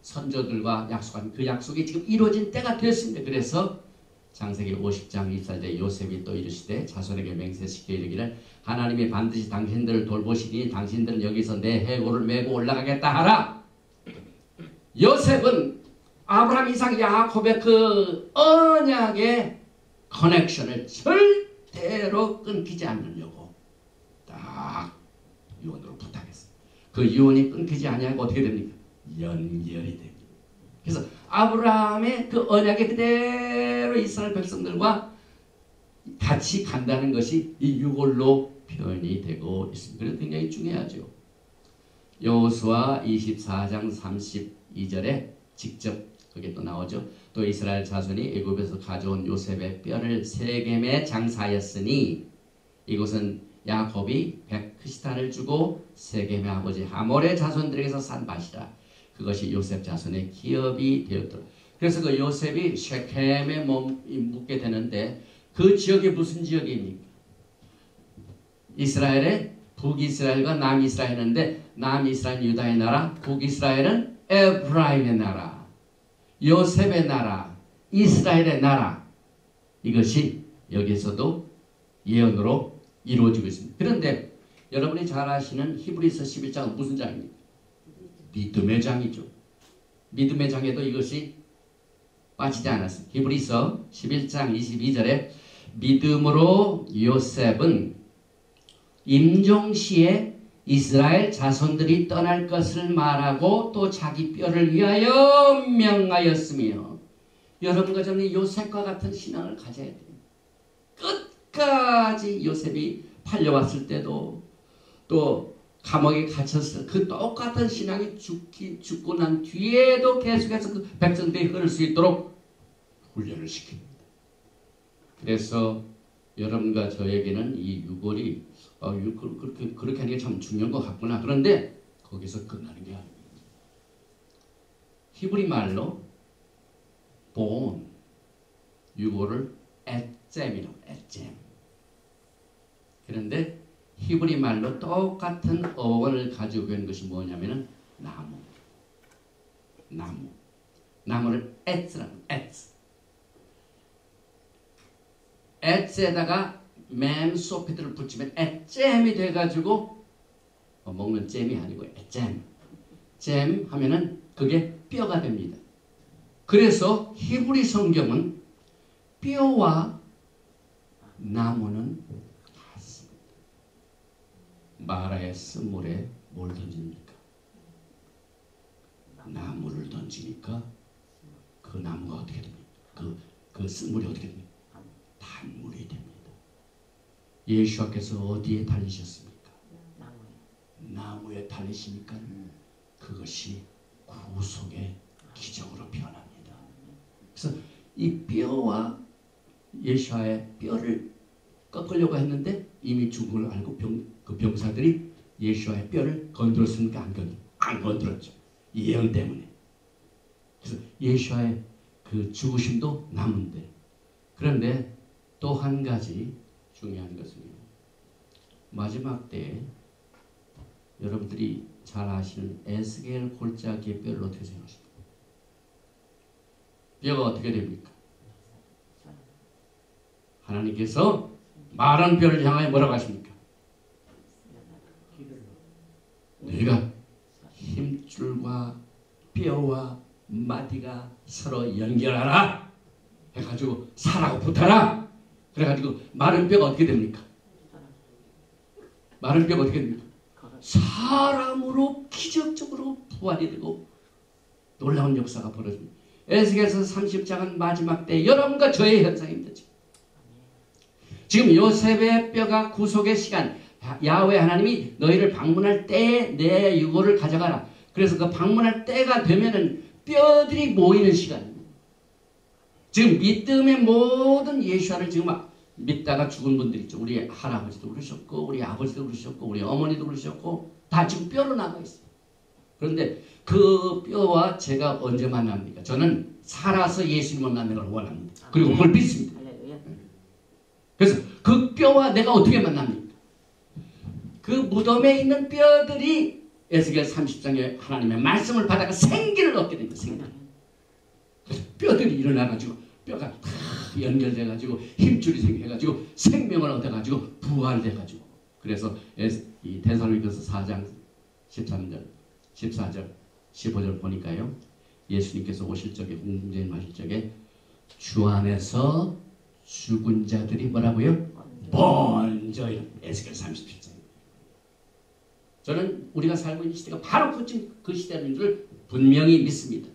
A: 선조들과 약속한 그 약속이 지금 이루어진 때가 되었습니다. 그래서 창세기 50장 24절에 요셉이 또 이르시되 자손에게 맹세시켜 이르기를 하나님이 반드시 당신들을 돌보시니 당신들은 여기서 내 해골을 메고 올라가겠다 하라. 요셉은 아브라함, 이삭, 야곱의 그 언약의 커넥션을 절대로 끊기지 않으려고 딱 유언으로 부탁했어요. 그 유언이 끊기지 않으면 어떻게 됩니까? 연결이 됩니다. 그래서 아브라함의 그 언약이 그대로 이스라엘 백성들과 같이 간다는 것이 이 유골로 표현이 되고 있습니다. 그래서 굉장히 중요하죠. 여호수아 24장 32절에 직접 그게 또 나오죠. 또 이스라엘 자손이 애굽에서 가져온 요셉의 뼈를 세겜에 장사하였으니 이곳은 야곱이 백크시탄을 주고 세겜의 아버지 하몰의 자손들에게서 산 밭이라. 그것이 요셉 자손의 기업이 되었더라. 그래서 그 요셉이 쉐켐에 묵게 되는데 그 지역이 무슨 지역입니까? 이스라엘의 북이스라엘과 남이스라엘인데 남이스라엘은 유다의 나라, 북이스라엘은 에브라임의 나라, 요셉의 나라, 이스라엘의 나라, 이것이 여기에서도 예언으로 이루어지고 있습니다. 그런데 여러분이 잘 아시는 히브리서 11장은 무슨 장입니까? 믿음의 장이죠. 믿음의 장에도 이것이 빠지지 않았습니다. 히브리서 11장 22절에 믿음으로 요셉은 임종시에 이스라엘 자손들이 떠날 것을 말하고 또 자기 뼈를 위하여 명하였으며, 여러분과 저는 요셉과 같은 신앙을 가져야 돼요. 끝까지 요셉이 팔려왔을 때도 또 감옥에 갇혔을 그 똑같은 신앙이 죽고 난 뒤에도 계속해서 그 백성들이 흐를 수 있도록 훈련을 시킵니다. 그래서 여러분과 저에게는 이 유골이 그렇게 하는 게 참 중요한 것 같구나. 그런데 거기서 끝나는 게 아닙니다. 히브리 말로 본, 유골을 에잼이라고, 에잼. 그런데 히브리 말로 똑같은 어원을 가지고 있는 것이 뭐냐면은 나무. 나무를 에츠라고, 에츠. 에츠에다가 맴소피드를 붙이면 에잼이 돼가지고 먹는 잼이 아니고 에잼. 잼 하면은 그게 뼈가 됩니다. 그래서 히브리 성경은 뼈와 나무는 같습니다. 마라의 쓴물에 뭘 던집니까? 나무를 던지니까 그 나무가 어떻게 됩니까? 그 쓴물이 어떻게 됩니까? 단물이 됩니다. 예수께서 어디에 달리셨습니까? 나무에 달리시니까 그것이 구속의 기적으로 변합니다. 그래서 이 뼈와 예수와의 뼈를 꺾으려고 했는데 이미 죽은 걸 알고 그 병사들이 예수와의 뼈를 건드렸습니까? 안 건드렸죠. 예언 때문에. 그래서 예수와의 그 죽으심도 나무인데, 그런데 또 한 가지 중요한 것은요, 마지막 때에 여러분들이 잘 아시는 에스겔 골짜기의 뼈를 어떻게 생각하십니까? 뼈가 어떻게 됩니까? 하나님께서 마른 뼈를 향하여 뭐라고 하십니까? 너희가 힘줄과 뼈와 마디가 서로 연결하라 해가지고 살하고 붙어라. 그래가지고 마른 뼈가 어떻게 됩니까? 마른 뼈가 어떻게 됩니까? 사람으로 기적적으로 부활이 되고 놀라운 역사가 벌어집니다. 에스겔서 30장은 마지막 때 여러분과 저의 현상입니다. 지금 요셉의 뼈가 구속의 시간, 야훼 하나님이 너희를 방문할 때에 내 유골을 가져가라. 그래서 그 방문할 때가 되면은 뼈들이 모이는 시간입니다. 지금 믿음의 모든 예수와를 지금 믿다가 죽은 분들이 있죠. 우리 할아버지도 그러셨고, 우리 아버지도 그러셨고, 우리 어머니도 그러셨고, 다 지금 뼈로 나가 있어요. 그런데 그 뼈와 제가 언제 만납니까? 저는 살아서 예수님을 만나는 걸 원합니다. 그리고 그걸 믿습니다. 그래서 그 뼈와 내가 어떻게 만납니까? 그 무덤에 있는 뼈들이 에스겔 30장에 하나님의 말씀을 받아가 생기를 얻게 됩니다. 생기. 그래서 뼈들이 일어나가지고 뼈가 다 연결돼가지고 힘줄이 생겨가지고 생명을 얻어가지고 부활돼가지고, 그래서 이 데살로니가서 4장 13절, 14절, 15절 보니까요, 예수님께서 오실 적에, 공중전에 마실 적에 주 안에서 죽은 자들이 뭐라고요? 먼저. 에스겔 37장. 저는 우리가 살고 있는 시대가 바로 그 시대인 줄 분명히 믿습니다.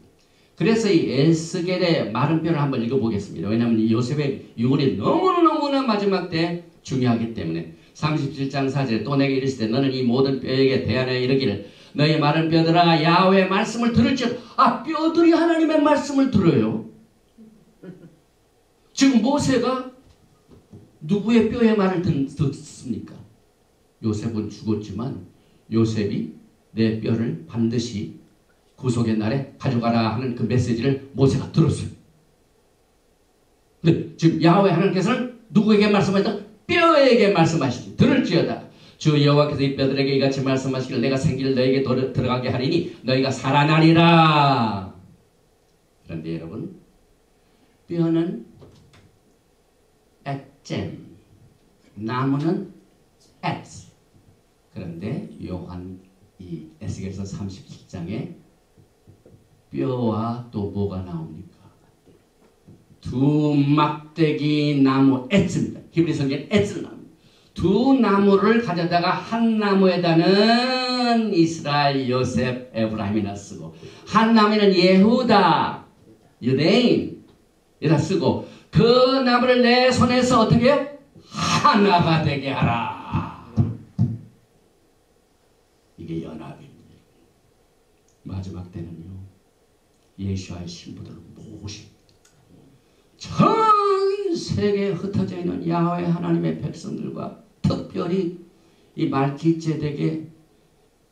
A: 그래서 이 에스겔의 마른 뼈를 한번 읽어보겠습니다. 왜냐하면 이 요셉의 유골이 너무나 마지막 때 중요하기 때문에. 37장 4절에 또 내게 이르시되 너는 이 모든 뼈에게 대하여 이르기를 너희 마른 뼈들아 야훼의 말씀을 들을지어다. 뼈들이 하나님의 말씀을 들어요. 지금 모세가 누구의 뼈의 말을 듣습니까? 요셉은 죽었지만 요셉이 내 뼈를 반드시 구속의 날에 가져가라 하는 그 메시지를 모세가 들었어요. 근데 지금 야훼 하나님께서는 누구에게 말씀하셨다? 뼈에게 말씀하시지. 들을지어다. 주 여호와께서 이 뼈들에게 이같이 말씀하시기를 내가 생기를 너에게 들어가게 하리니 너희가 살아나리라. 그런데 여러분, 뼈는 액잼, 나무는 X. 그런데 요한 이 에스겔서 37장에 뼈와 또 뭐가 나옵니까? 두 막대기 나무 X입니다. 히브리 성경에 X를 나옵니다. 두 나무를 가져다가 한 나무에다는 이스라엘, 요셉, 에브라임이나 쓰고 한 나무에는 예후다, 유대인 이라 쓰고 그 나무를 내 손에서 어떻게 해요? 하나가 되게 하라. 이게 연합입니다. 마지막 때는요, 예수와의 신부들을 모십니다. 전 세계에 흩어져 있는 야훼 하나님의 백성들과 특별히 이 말기ጼ덱의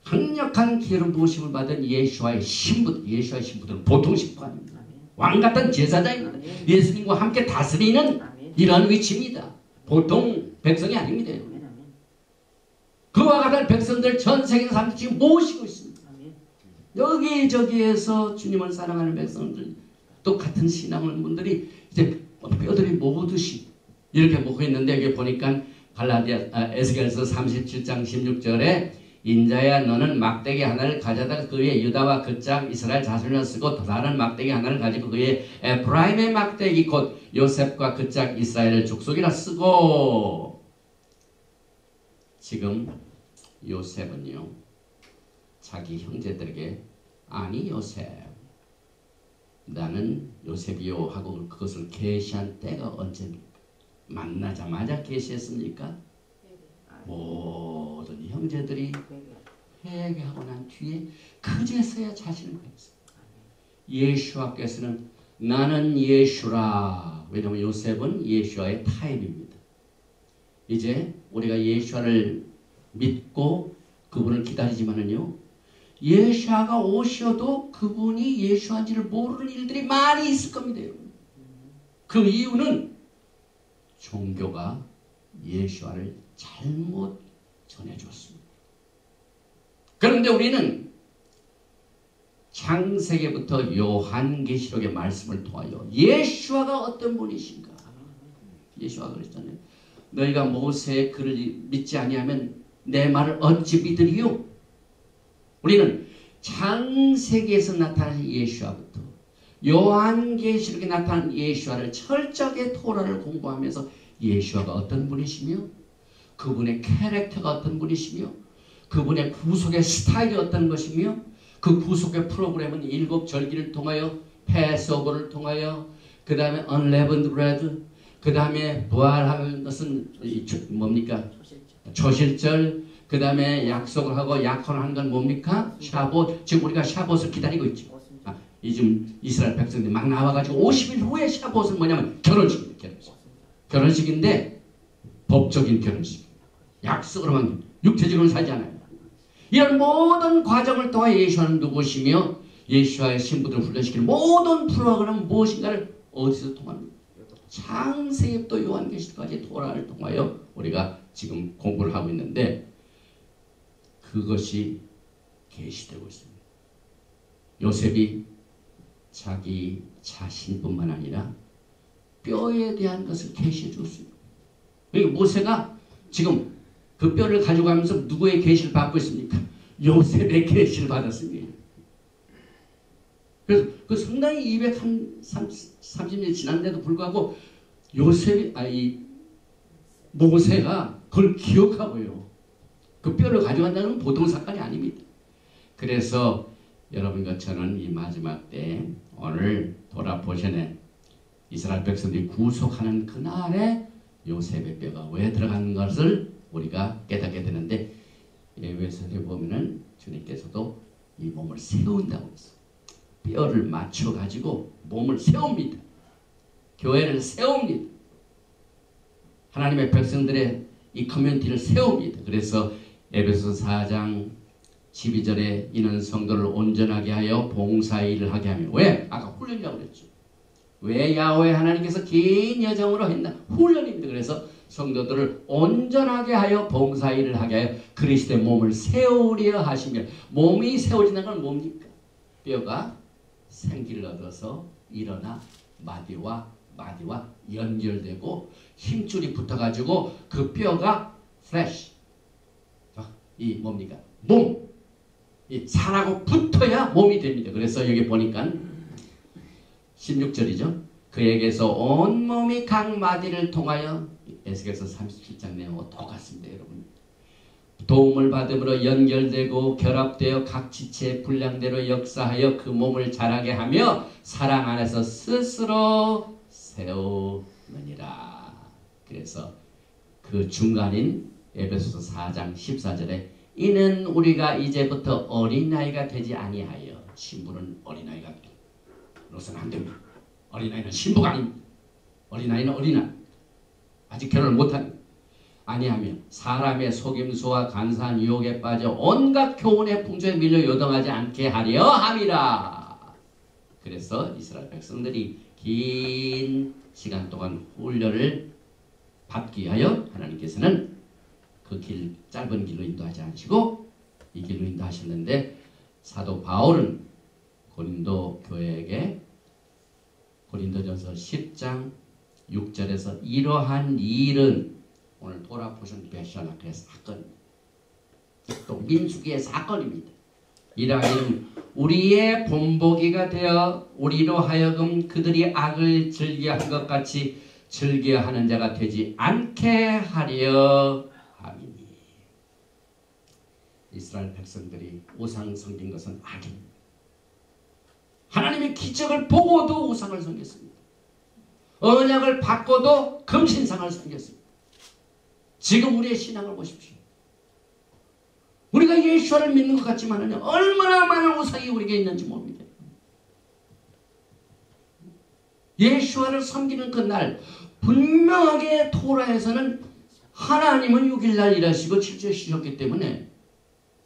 A: 강력한 기름 부으심을 받은 예수와의 신부들, 예수와의 신부들은 보통 신부가 아닙니다. 왕같은 제사장입니다. 예수님과 함께 다스리는 이런 위치입니다. 보통 백성이 아닙니다. 그와 같은 백성들 전 세계 사람들이 지금 모시고 있습니다. 여기저기에서 주님을 사랑하는 백성들, 또 같은 신앙을 분들이 이제 뼈들이 모으듯이 이렇게 모고 있는데, 여기 보니까 에스겔서 37장 16절에 인자야 너는 막대기 하나를 가져다가 그 위에 유다와 그 짝 이스라엘 자손을 쓰고 또 다른 막대기 하나를 가지고 그 위에 에프라임의 막대기 곧 요셉과 그 짝 이스라엘을 족속이라 쓰고. 지금 요셉은요, 자기 형제들에게 아니 요셉, 나는 요셉이요 하고 그것을 계시한 때가 언제입니까? 만나자마자 계시했습니까? 모든 형제들이 회개하고 난 뒤에 그제서야 자신을 회개했습니다. 예수와께서는 나는 예수라. 왜냐하면 요셉은 예수와의 타입입니다. 이제 우리가 예수와를 믿고 그분을 기다리지만은요, 예수와가 오셔도 그분이 예수한지를 모르는 일들이 많이 있을 겁니다. 여러분. 그 이유는 종교가 예수와를 잘못 전해줬습니다. 그런데 우리는 창세기부터 요한계시록의 말씀을 통하여 예수와가 어떤 분이신가, 예수와가 그랬잖아요. 너희가 모세의 글을 믿지 아니하면 내 말을 어찌 믿으리요? 우리는 창세기에서 나타난 예수와부터 요한계시록에 나타난 예수와를 철저하게 토라를 공부하면서 예수와가 어떤 분이시며 그분의 캐릭터가 어떤 분이시며 그분의 구속의 스타일이 어떤 것이며 그 구속의 프로그램은 7절기를 통하여 패스오버를 통하여 그 다음에 unleavened bread, 그 다음에 부활하는 것은 뭡니까? 초실절, 그 다음에 약속을 하고 약혼하는 건 뭡니까? 샤봇. 지금 우리가 샤봇을 기다리고 있죠. 지금 이스라엘 백성들이 막 나와가지고 50일 후에 샤봇은 뭐냐면 결혼식입니다. 결혼식인데 법적인 결혼식. 약속으로만 육체적으로 사지 않아요. 이런 모든 과정을 통해 예수와는 누구시며 예수와의 신부들을 훈련시키는 모든 프로그램은 무엇인가를 어디서 통합니까? 창세기부터 요한계시록까지 토라를 통하여 우리가 지금 공부를 하고 있는데 그것이 계시되고 있습니다. 요셉이 자기 자신뿐만 아니라 뼈에 대한 것을 계시해 줬습니다. 모세가 지금 그 뼈를 가져가면서 누구의 계시를 받고 있습니까? 요셉의 계시를 받았습니다. 그래서 그 상당히 230년 지났는데도 불구하고 모세가 그걸 기억하고요. 그 뼈를 가져간다는 건 보통 사건이 아닙니다. 그래서 여러분과 저는 이 마지막 때 오늘 돌아보시는 이스라엘 백성들이 구속하는 그날에 요셉의 뼈가 왜 들어가는 것을 우리가 깨닫게 되는데, 예배서에 보면은 주님께서도 이 몸을 세운다고 했어요. 뼈를 맞춰가지고 몸을 세웁니다. 교회를 세웁니다. 하나님의 백성들의 이 커뮤니티를 세웁니다. 그래서 에베소서 4장 12절에 이는 성도를 온전하게 하여 봉사의 일을 하게 하며, 왜? 아까 훈련이라고 그랬죠. 왜 야훼 하나님께서 긴 여정으로 했나? 훈련입니다. 그래서 성도들을 온전하게 하여 봉사일을 하게 하여 그리스도의 몸을 세우려 하시며, 몸이 세워지는 건 뭡니까? 뼈가 생기를 얻어서 일어나 마디와 연결되고 힘줄이 붙어가지고 그 뼈가 플래시, 이 뭡니까? 몸, 이 살하고 붙어야 몸이 됩니다. 그래서 여기 보니까 16절이죠. 그에게서 온 몸이 각 마디를 통하여, 에스겔서 37장 내용과 똑같습니다. 여러분, 도움을 받음으로 연결되고 결합되어 각 지체의 분량대로 역사하여 그 몸을 자라게 하며 사랑 안에서 스스로 세우느니라. 그래서 그 중간인 에베소서 4장 14절에 이는 우리가 이제부터 어린아이가 되지 아니하여, 신부는 어린아이가 로서는 안 됩니다. 어린아이는 신부가 아닙니다. 어린아이는 어린아이, 아직 결혼을 못합니다. 아니하며 사람의 속임수와 간사한 유혹에 빠져 온갖 교훈의 풍조에 밀려 요동하지 않게 하려 함이라. 그래서 이스라엘 백성들이 긴 시간 동안 훈련을 받기 위하여 하나님께서는 그 짧은 길로 인도하지 않으시고 이 길로 인도하셨는데, 사도 바울은 고린도 교회에게 고린도전서 10장 6절에서 이러한 일은 오늘 토라 포션 베샬라크의 사건입니다. 또 민수기의 사건입니다. 이러한 일은 우리의 본보기가 되어 우리로 하여금 그들이 악을 즐겨한 것 같이 즐겨하는 자가 되지 않게 하려 함이니. 이스라엘 백성들이 우상 섬긴 것은 악입니다. 하나님의 기적을 보고도 우상을 섬겼습니다. 언약을 받고도 금신상을 섬겼습니다. 지금 우리의 신앙을 보십시오. 우리가 예수를 믿는 것 같지만 얼마나 많은 우상이 우리에게 있는지 모릅니다. 예수를 섬기는 그날 분명하게 토라에서는 하나님은 6일날 일하시고 7주에 쉬셨기 때문에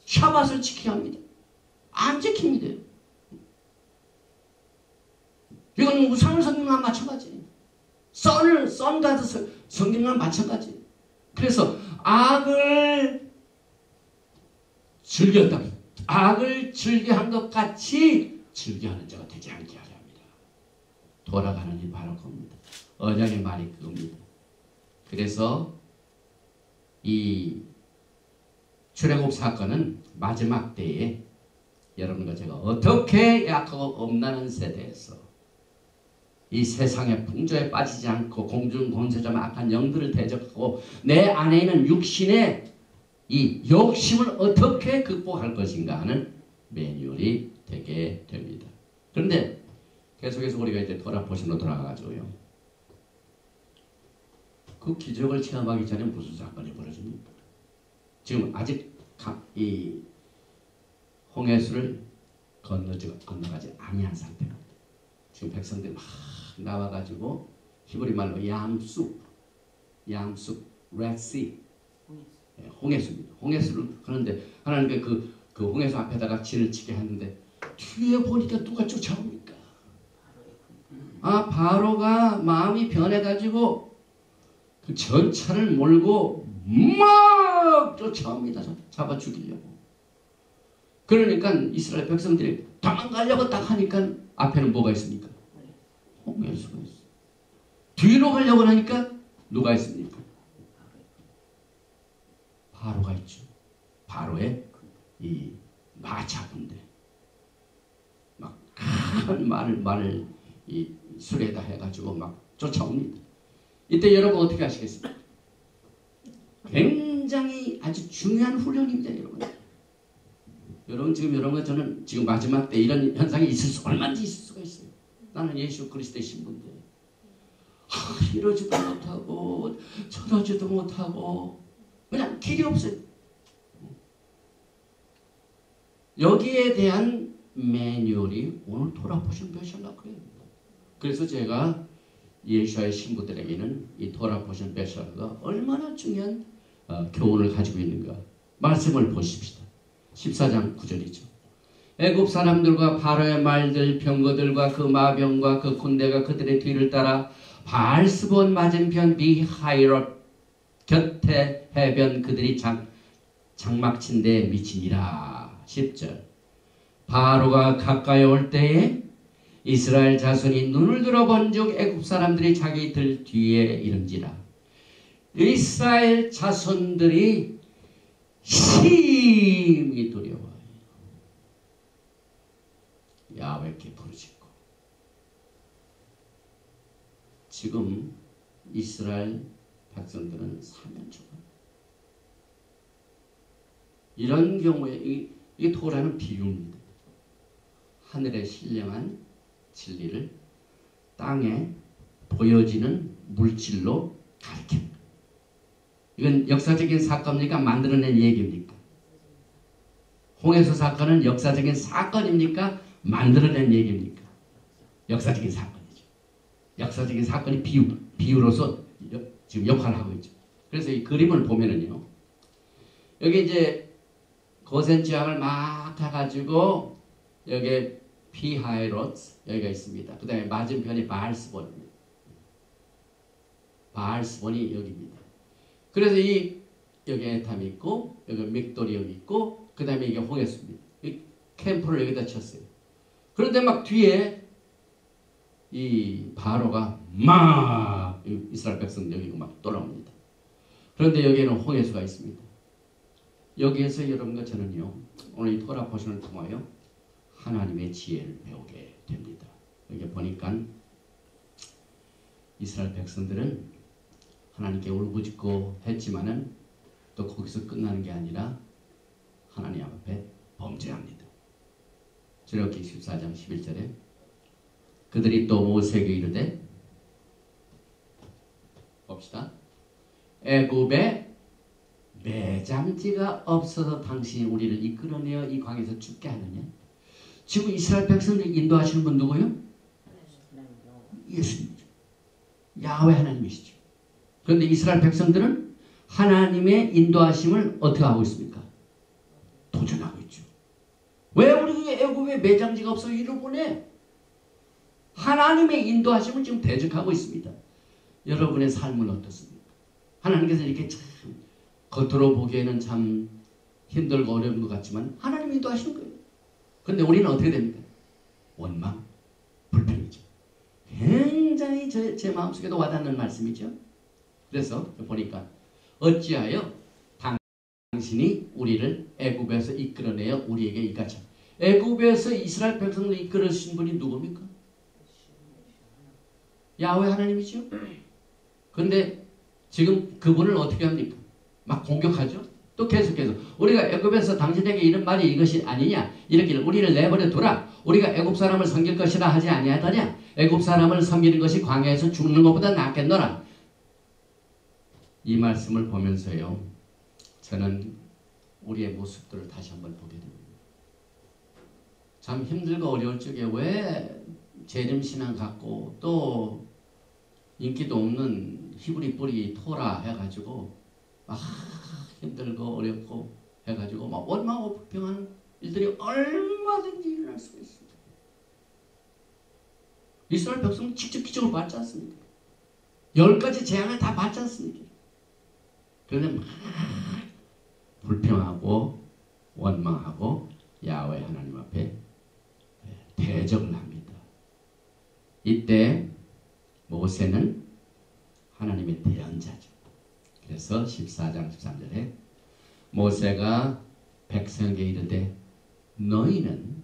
A: 샤밧을 지켜야 합니다. 안 지킵니다. 이건 우상을 섬기는 것과 마찬가지예요. 선가드 섬기는 것과 마찬가지예요. 그래서 악을 즐겼다, 악을 즐겨한 것 같이 즐겨하는 자가 되지 않게 하려 합니다. 돌아가는 일 바로 그겁니다. 언약의 말이 그겁니다. 그래서 이 출애굽 사건은 마지막 때에 여러분과 제가 어떻게 약하고 엄나는 세대에서 이 세상의 풍조에 빠지지 않고 공중권세자만 악한 영들을 대적하고 내 안에 있는 육신의 이 욕심을 어떻게 극복할 것인가 하는 매뉴얼이 되게 됩니다. 그런데 계속해서 우리가 이제 토라포션으로 돌아가가지고요, 그 기적을 체험하기 전에 무슨 사건이 벌어집니까? 지금 아직 이 홍해수를 건너가지 아니한 상태입니다. 지금 백성들이 막 나와가지고 히브리 말로 양숲, 레드씨, 홍해수입니다. 홍해수를 하는데 하나님께 그 홍해수 앞에다가 진을 치게 하는데 뒤에 보니까 누가 쫓아옵니까? 바로가 마음이 변해가지고 그 전차를 몰고 막 쫓아옵니다. 잡아 죽이려고. 그러니까 이스라엘 백성들이 도망가려고 딱 하니까 앞에는 뭐가 있습니까? 홍해수가 있어. 뒤로 가려고 하니까 누가 있습니까? 바로가 있죠. 바로의 이 마차 군대. 막 큰 말을 이 수레에다 해가지고 막 쫓아옵니다. 이때 여러분 어떻게 하시겠습니까? 굉장히 아주 중요한 훈련입니다, 여러분. 여러분 저는 지금 마지막 때 이런 현상이 얼마든지 있을 수가 있어요. 나는 예수 그리스도의 신부인데 이러지도 못하고 저러지도 못하고 그냥 길이 없어요. 여기에 대한 매뉴얼이 오늘 토라포션 베샬라크예요. 그래서 제가 예수의 신부들에게는 이 토라포션 베샬라크가 얼마나 중요한 교훈을 가지고 있는가 말씀을 보십시다. 14장 9절이죠. 애굽 사람들과 바로의 말들, 병거들과 그 마병과 그 군대가 그들의 뒤를 따라 바알스본 맞은편 비하이롯 곁에 해변 그들이 장막친 데 미치니라. 10절. 바로가 가까이 올 때에 이스라엘 자손이 눈을 들어본즉 애굽 사람들이 자기들 뒤에 이른지라. 이스라엘 자손들이 심히 두려워요. 야훼께 부르짖고. 지금 이스라엘 백성들은 사면초가. 이런 경우에 이 토라는 비유입니다. 하늘의 신령한 진리를 땅에 보여지는 물질로 가리킵니다. 이건 역사적인 사건입니까? 만들어낸 얘기입니까? 홍해수 사건은 역사적인 사건입니까? 만들어낸 얘기입니까? 역사적인 사건이죠. 역사적인 사건이 비유로서 지금 역할을 하고 있죠. 그래서 이 그림을 보면은요, 여기 이제 고센 지방을 막 가가지고 여기 피하이롯 여기가 있습니다. 그 다음에 맞은편이 바알스본입니다. 바알스본이 여기입니다. 그래서 여기 에탐이 있고 여기 믹돌이 여기 있고 그 다음에 이게 홍해수입니다. 이 캠프를 여기다 쳤어요. 그런데 막 뒤에 이 바로가 막 이스라엘 백성들 여기 막 돌아옵니다. 그런데 여기에는 홍해수가 있습니다. 여기에서 여러분과 저는요, 오늘 이 토라 포션을 통하여 하나님의 지혜를 배우게 됩니다. 여기 보니까 이스라엘 백성들은 하나님께 울부짖고 했지만은 또 거기서 끝나는 게 아니라 하나님 앞에 범죄합니다. 출애굽기 14장 11절에 그들이 또 모세에게 이르되, 봅시다. 애굽에 매장지가 없어서 당신이 우리를 이끌어내어 이 광에서 죽게 하느냐? 지금 이스라엘 백성들 인도하시는 분 누구요? 예수님이죠. 야훼 하나님이시죠. 그런데 이스라엘 백성들은 하나님의 인도하심을 어떻게 하고 있습니까? 도전하고 있죠. 왜 우리 애굽에 매장지가 없어 이를 보내? 하나님의 인도하심을 지금 대적하고 있습니다. 여러분의 삶은 어떻습니까? 하나님께서 이렇게 참 겉으로 보기에는 참 힘들고 어려운 것 같지만 하나님이 인도하시는 거예요. 그런데 우리는 어떻게 됩니까? 원망, 불평이죠. 굉장히 제 마음속에도 와닿는 말씀이죠. 그래서 보니까 어찌하여 당신이 우리를 애굽에서 이끌어내어 우리에게 이같이, 애굽에서 이스라엘 백성을 이끌으신 분이 누굽니까? 야훼 하나님이죠. 그런데 지금 그분을 어떻게 합니까? 막 공격하죠. 또 계속해서 우리가 애굽에서 당신에게 이런 말이 이것이 아니냐, 이렇게 우리를 내버려 두라, 우리가 애굽 사람을 섬길 것이라 하지 아니하더냐, 애굽 사람을 섬기는 것이 광야에서 죽는 것보다 낫겠노라. 이 말씀을 보면서요, 저는 우리의 모습들을 다시 한번 보게 됩니다. 참 힘들고 어려울 적에 왜 재림신앙 갖고 또 인기도 없는 히브리 뿌리 토라 해가지고 막 힘들고 어렵고 해가지고 막 원망하고 불평하는 일들이 얼마든지 일어날 수가 있습니다. 이스라엘 백성은 직접 기적을 받지 않습니까? 10가지 재앙을 다 받지 않습니까? 그런데 막 불평하고 원망하고 야훼 하나님 앞에 대적을 합니다. 이때 모세는 하나님의 대언자죠. 그래서 14장 13절에 모세가 백성에게 이르되 너희는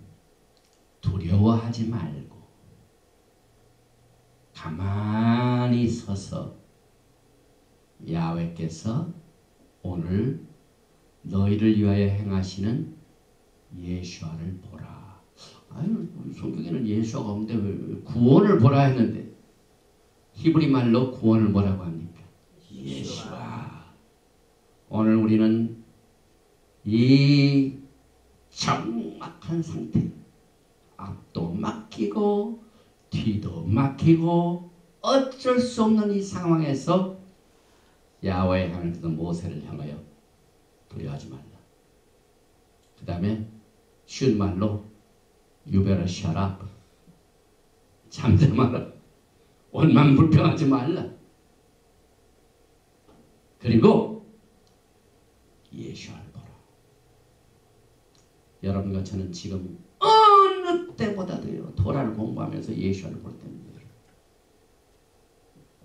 A: 두려워하지 말고 가만히 서서 야훼께서 오늘 너희를 위하여 행하시는 예수아를 보라. 아유, 성경에는 예수아가 없는데 왜 구원을 보라 했는데 히브리 말로 구원을 뭐라고 합니까? 예수아. 오늘 우리는 이 적막한 상태, 앞도 막히고 뒤도 막히고 어쩔 수 없는 이 상황에서 야훼 하나님께서 모세를 향하여 두려워하지 말라. 그 다음에 쉬운 말로 유베라 샤라, 잠잠하라, 원망 불평하지 말라. 그리고 예수와를 보라. 여러분과 저는 지금 어느 때보다도요 토라를 공부하면서 예수와를 볼 때입니다.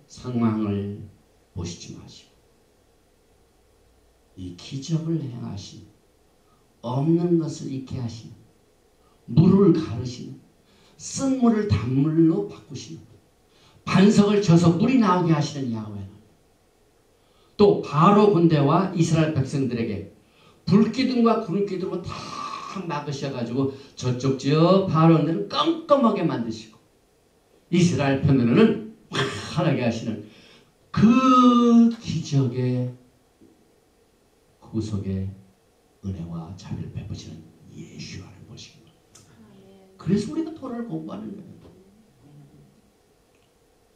A: 상황을 보시지 마시고 이 기적을 행하신, 없는 것을 있게 하시는, 물을 가르시는, 쓴 물을 단물로 바꾸시는, 반석을 쳐서 물이 나오게 하시는 야훼는, 또 바로 군대와 이스라엘 백성들에게 불기둥과 구름기둥을 다 막으셔가지고 저쪽 지역 바로는 껌껌하게 만드시고 이스라엘 편으로는 환하게 하시는 그 기적의 구속의 은혜와 자비를 베푸시는 예수와를 보시는 거예요. 그래서 우리가 토라를 공부하는 거예요.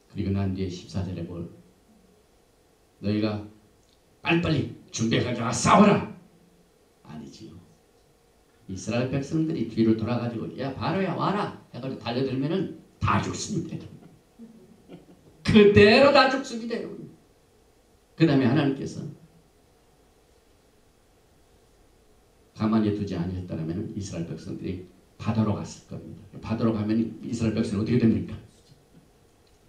A: 그리고 난 뒤에 14절에 뭘 너희가 빨리빨리 준비해가지고 싸워라. 아니지요. 이스라엘 백성들이 뒤를 돌아가지고 야 바로야 와라 해가지고 달려들면은 다 죽습니다. 그대로 다 죽습니다. 그 다음에 하나님께서 가만히 두지 아니했다면 이스라엘 백성들이 바다로 갔을 겁니다. 바다로 가면 이스라엘 백성은 어떻게 됩니까?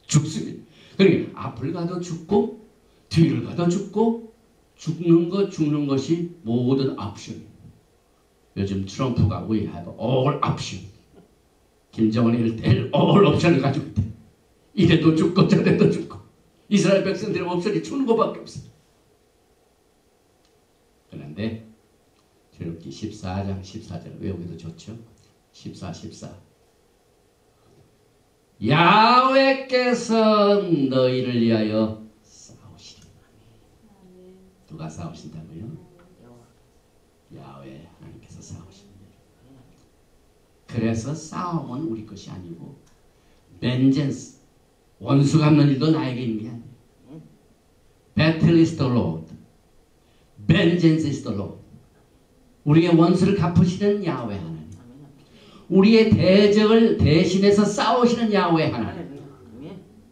A: 죽습니다. 그러니까 앞을 가도 죽고 뒤를 가도 죽고 죽는 것이 모든 옵션입니다. 요즘 트럼프가 we have all option. 김정은이 일대일 all option을 가지고 있대. 이래도 죽고 저래도 죽고 이스라엘 백성들의 옵션이 죽는 것밖에 없어요. 그런데 출애굽기 14장 14절 외우기도 좋죠. 14 야훼께서 너희를 위하여 싸우시리라. 누가 싸우신다고요? 야훼 하나님께서 싸우십니다. 그래서 싸움은 우리 것이 아니고 vengeance 원수 갚는 일도 나에게 있는 게 아니에요. Battle is the Lord. Vengeance is the Lord. 우리의 원수를 갚으시는 야훼 하나님. 우리의 대적을 대신해서 싸우시는 야훼 하나님.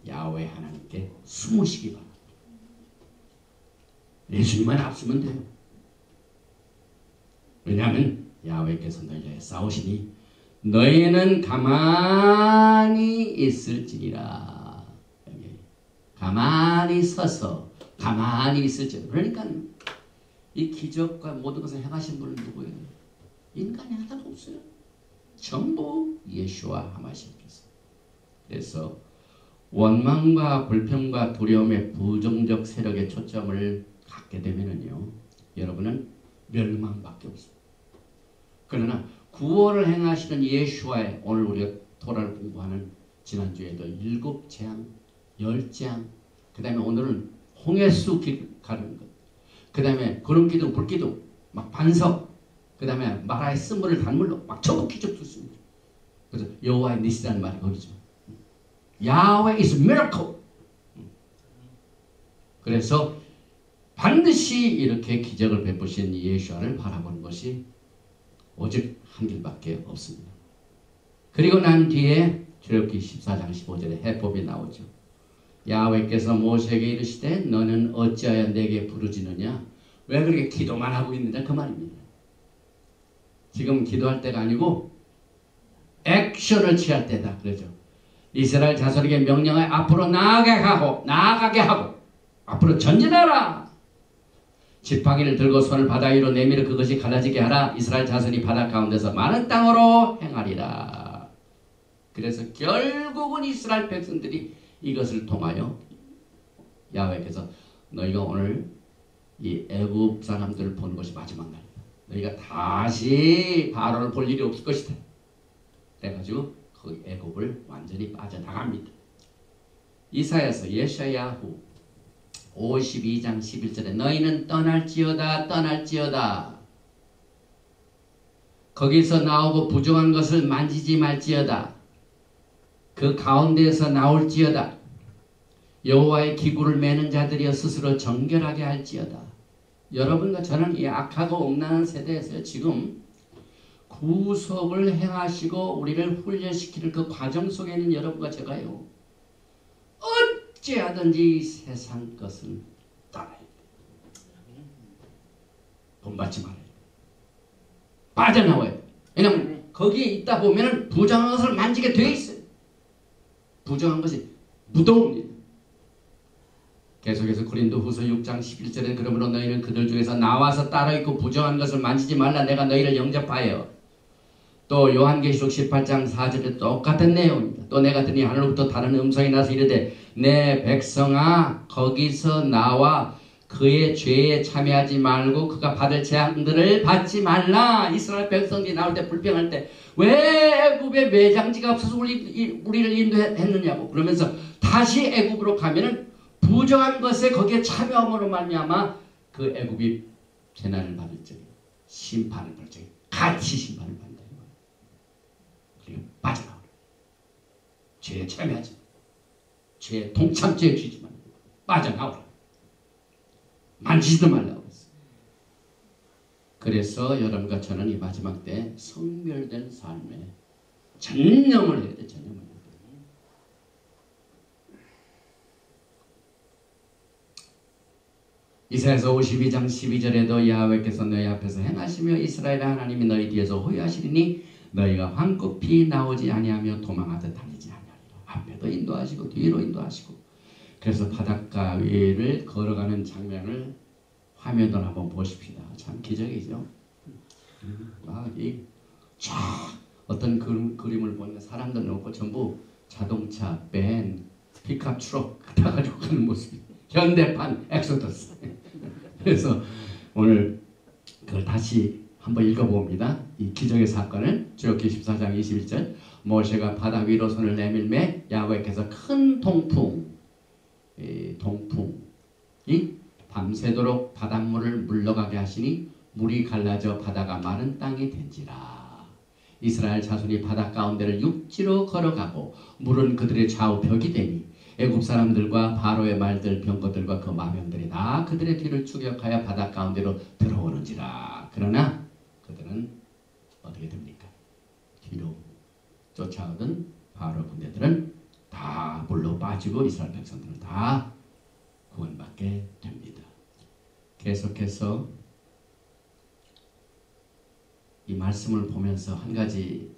A: 야훼 하나님께 숨으시기 바랍니다. 예수님만 앞서면 돼요. 왜냐하면 야훼께서 너희에게 싸우시니 너희는 가만히 있을지니라. 가만히 서서 가만히 있을지니라. 그러니까 이 기적과 모든 것을 행하신 분은 누구예요? 인간이 하나도 없어요. 전부 예수와 하나님께서. 그래서 원망과 불평과 두려움의 부정적 세력에 초점을 갖게 되면은요, 여러분은 멸망밖에 없습니다. 그러나 구원을 행하시는 예수와의 오늘 우리가 토라를 공부하는 지난주에도 7재앙, 10재앙, 그 다음에 오늘은 홍해수 가는 것, 그 다음에 구름기둥, 불기둥, 막 반석, 그 다음에 마라의 쓴물을 단물로 막 전부 기적 줬습니다. 그래서 여호와의 니시라는 말이 거기죠. 야훼 is miracle. 그래서 반드시 이렇게 기적을 베푸신 예수와를 바라보는 것이 오직 한 길밖에 없습니다. 그리고 난 뒤에 출애굽기 14장 15절에 해법이 나오죠. 야훼께서 모세에게 이르시되 너는 어찌하여 내게 부르짖느냐. 왜 그렇게 기도만 하고 있느냐 그 말입니다. 지금 기도할 때가 아니고 액션을 취할 때다 그러죠. 이스라엘 자손에게 명령하여 앞으로 나아가게 하고 앞으로 전진하라. 지팡이를 들고 손을 바다 위로 내밀어 그것이 갈라지게 하라. 이스라엘 자손이 바다 가운데서 많은 땅으로 행하리라. 그래서 결국은 이스라엘 백성들이 이것을 통하여 야훼께서 너희가 오늘 이 애굽 사람들을 보는 것이 마지막 날이다. 너희가 다시 바로를 볼 일이 없을 것이다. 그래가지고 그 애굽을 완전히 빠져나갑니다. 이사야서 예샤야후 52장 11절에 너희는 떠날지어다. 거기서 나오고 부정한 것을 만지지 말지어다. 그 가운데에서 나올지어다. 여호와의 기구를 매는 자들이여 스스로 정결하게 할지어다. 여러분과 저는 이 악하고 음란한 세대에서 지금 구속을 행하시고 우리를 훈련시키는 그 과정 속에 있는 여러분과 제가요, 어찌하든지 세상 것은 떠나야 돼요. 본받지 말아야 돼. 빠져나와야 돼. 왜냐하면 거기에 있다 보면은 부정한 것을 만지게 돼 있어요. 부정한 것이 무더웁니다. 계속해서 고린도후서 6장 11절에 그러므로 너희는 그들 중에서 나와서 따로 있고 부정한 것을 만지지 말라. 내가 너희를 영접하여. 또 요한계시록 18장 4절에 똑같은 내용입니다. 또 내가 들으니 하늘로부터 다른 음성이 나서 이르되 내 백성아 거기서 나와 그의 죄에 참여하지 말고 그가 받을 재앙들을 받지 말라. 이스라엘 백성들이 나올 때 불평할 때 왜 애굽에 매장지가 없어서 우리를 인도했느냐고 그러면서 다시 애굽으로 가면은 부정한 것에 거기에 참여함으로 말미암아 그 애굽이 재난을 받을 적에 심판을 받을 적에 같이 심판을 받는다. 그러니까 빠져나오라. 죄에 참여하지 마. 죄에 동참죄에 쥐지 말고 빠져나오라. 만지지도 말라고 했어요. 그래서 여러분과 저는 이 마지막 때 성멸된 삶에 전념을 해야 돼. 전념을 해야 돼. 이사야서 52장 12절에도 야훼께서 너희 앞에서 행하시며 이스라엘 하나님이 너희 뒤에서 호위하시리니 너희가 황급히 나오지 아니하며 도망하듯 다니지 아니하리라. 앞에도 인도하시고 뒤로 인도하시고. 그래서 바닷가 위를 걸어가는 장면을 화면으로 한번 보십시다. 참 기적이죠. 어떤 그림을 보니까 사람들 놓고 전부 자동차, 밴, 픽업 트럭 타가지고 가는 모습이 현대판 엑소더스. 그래서 오늘 그걸 다시 한번 읽어봅니다. 이 기적의 사건을 출애굽기 14장 21절 모세가 바다 위로 손을 내밀매 야훼께서 큰 동풍이 밤새도록 바닷물을 물러가게 하시니 물이 갈라져 바다가 마른 땅이 된지라. 이스라엘 자손이 바다 가운데를 육지로 걸어가고 물은 그들의 좌우벽이 되니 애굽 사람들과 바로의 말들 병거들과 그 마병들이 다 그들의 뒤를 추격하여 바다 가운데로 들어오는지라. 그러나 그들은 어떻게 됩니까? 뒤로 쫓아오던 바로 군대들은 다 물로 빠지고 이스라엘 백성들은 다 구원받게 됩니다. 계속해서 이 말씀을 보면서 한 가지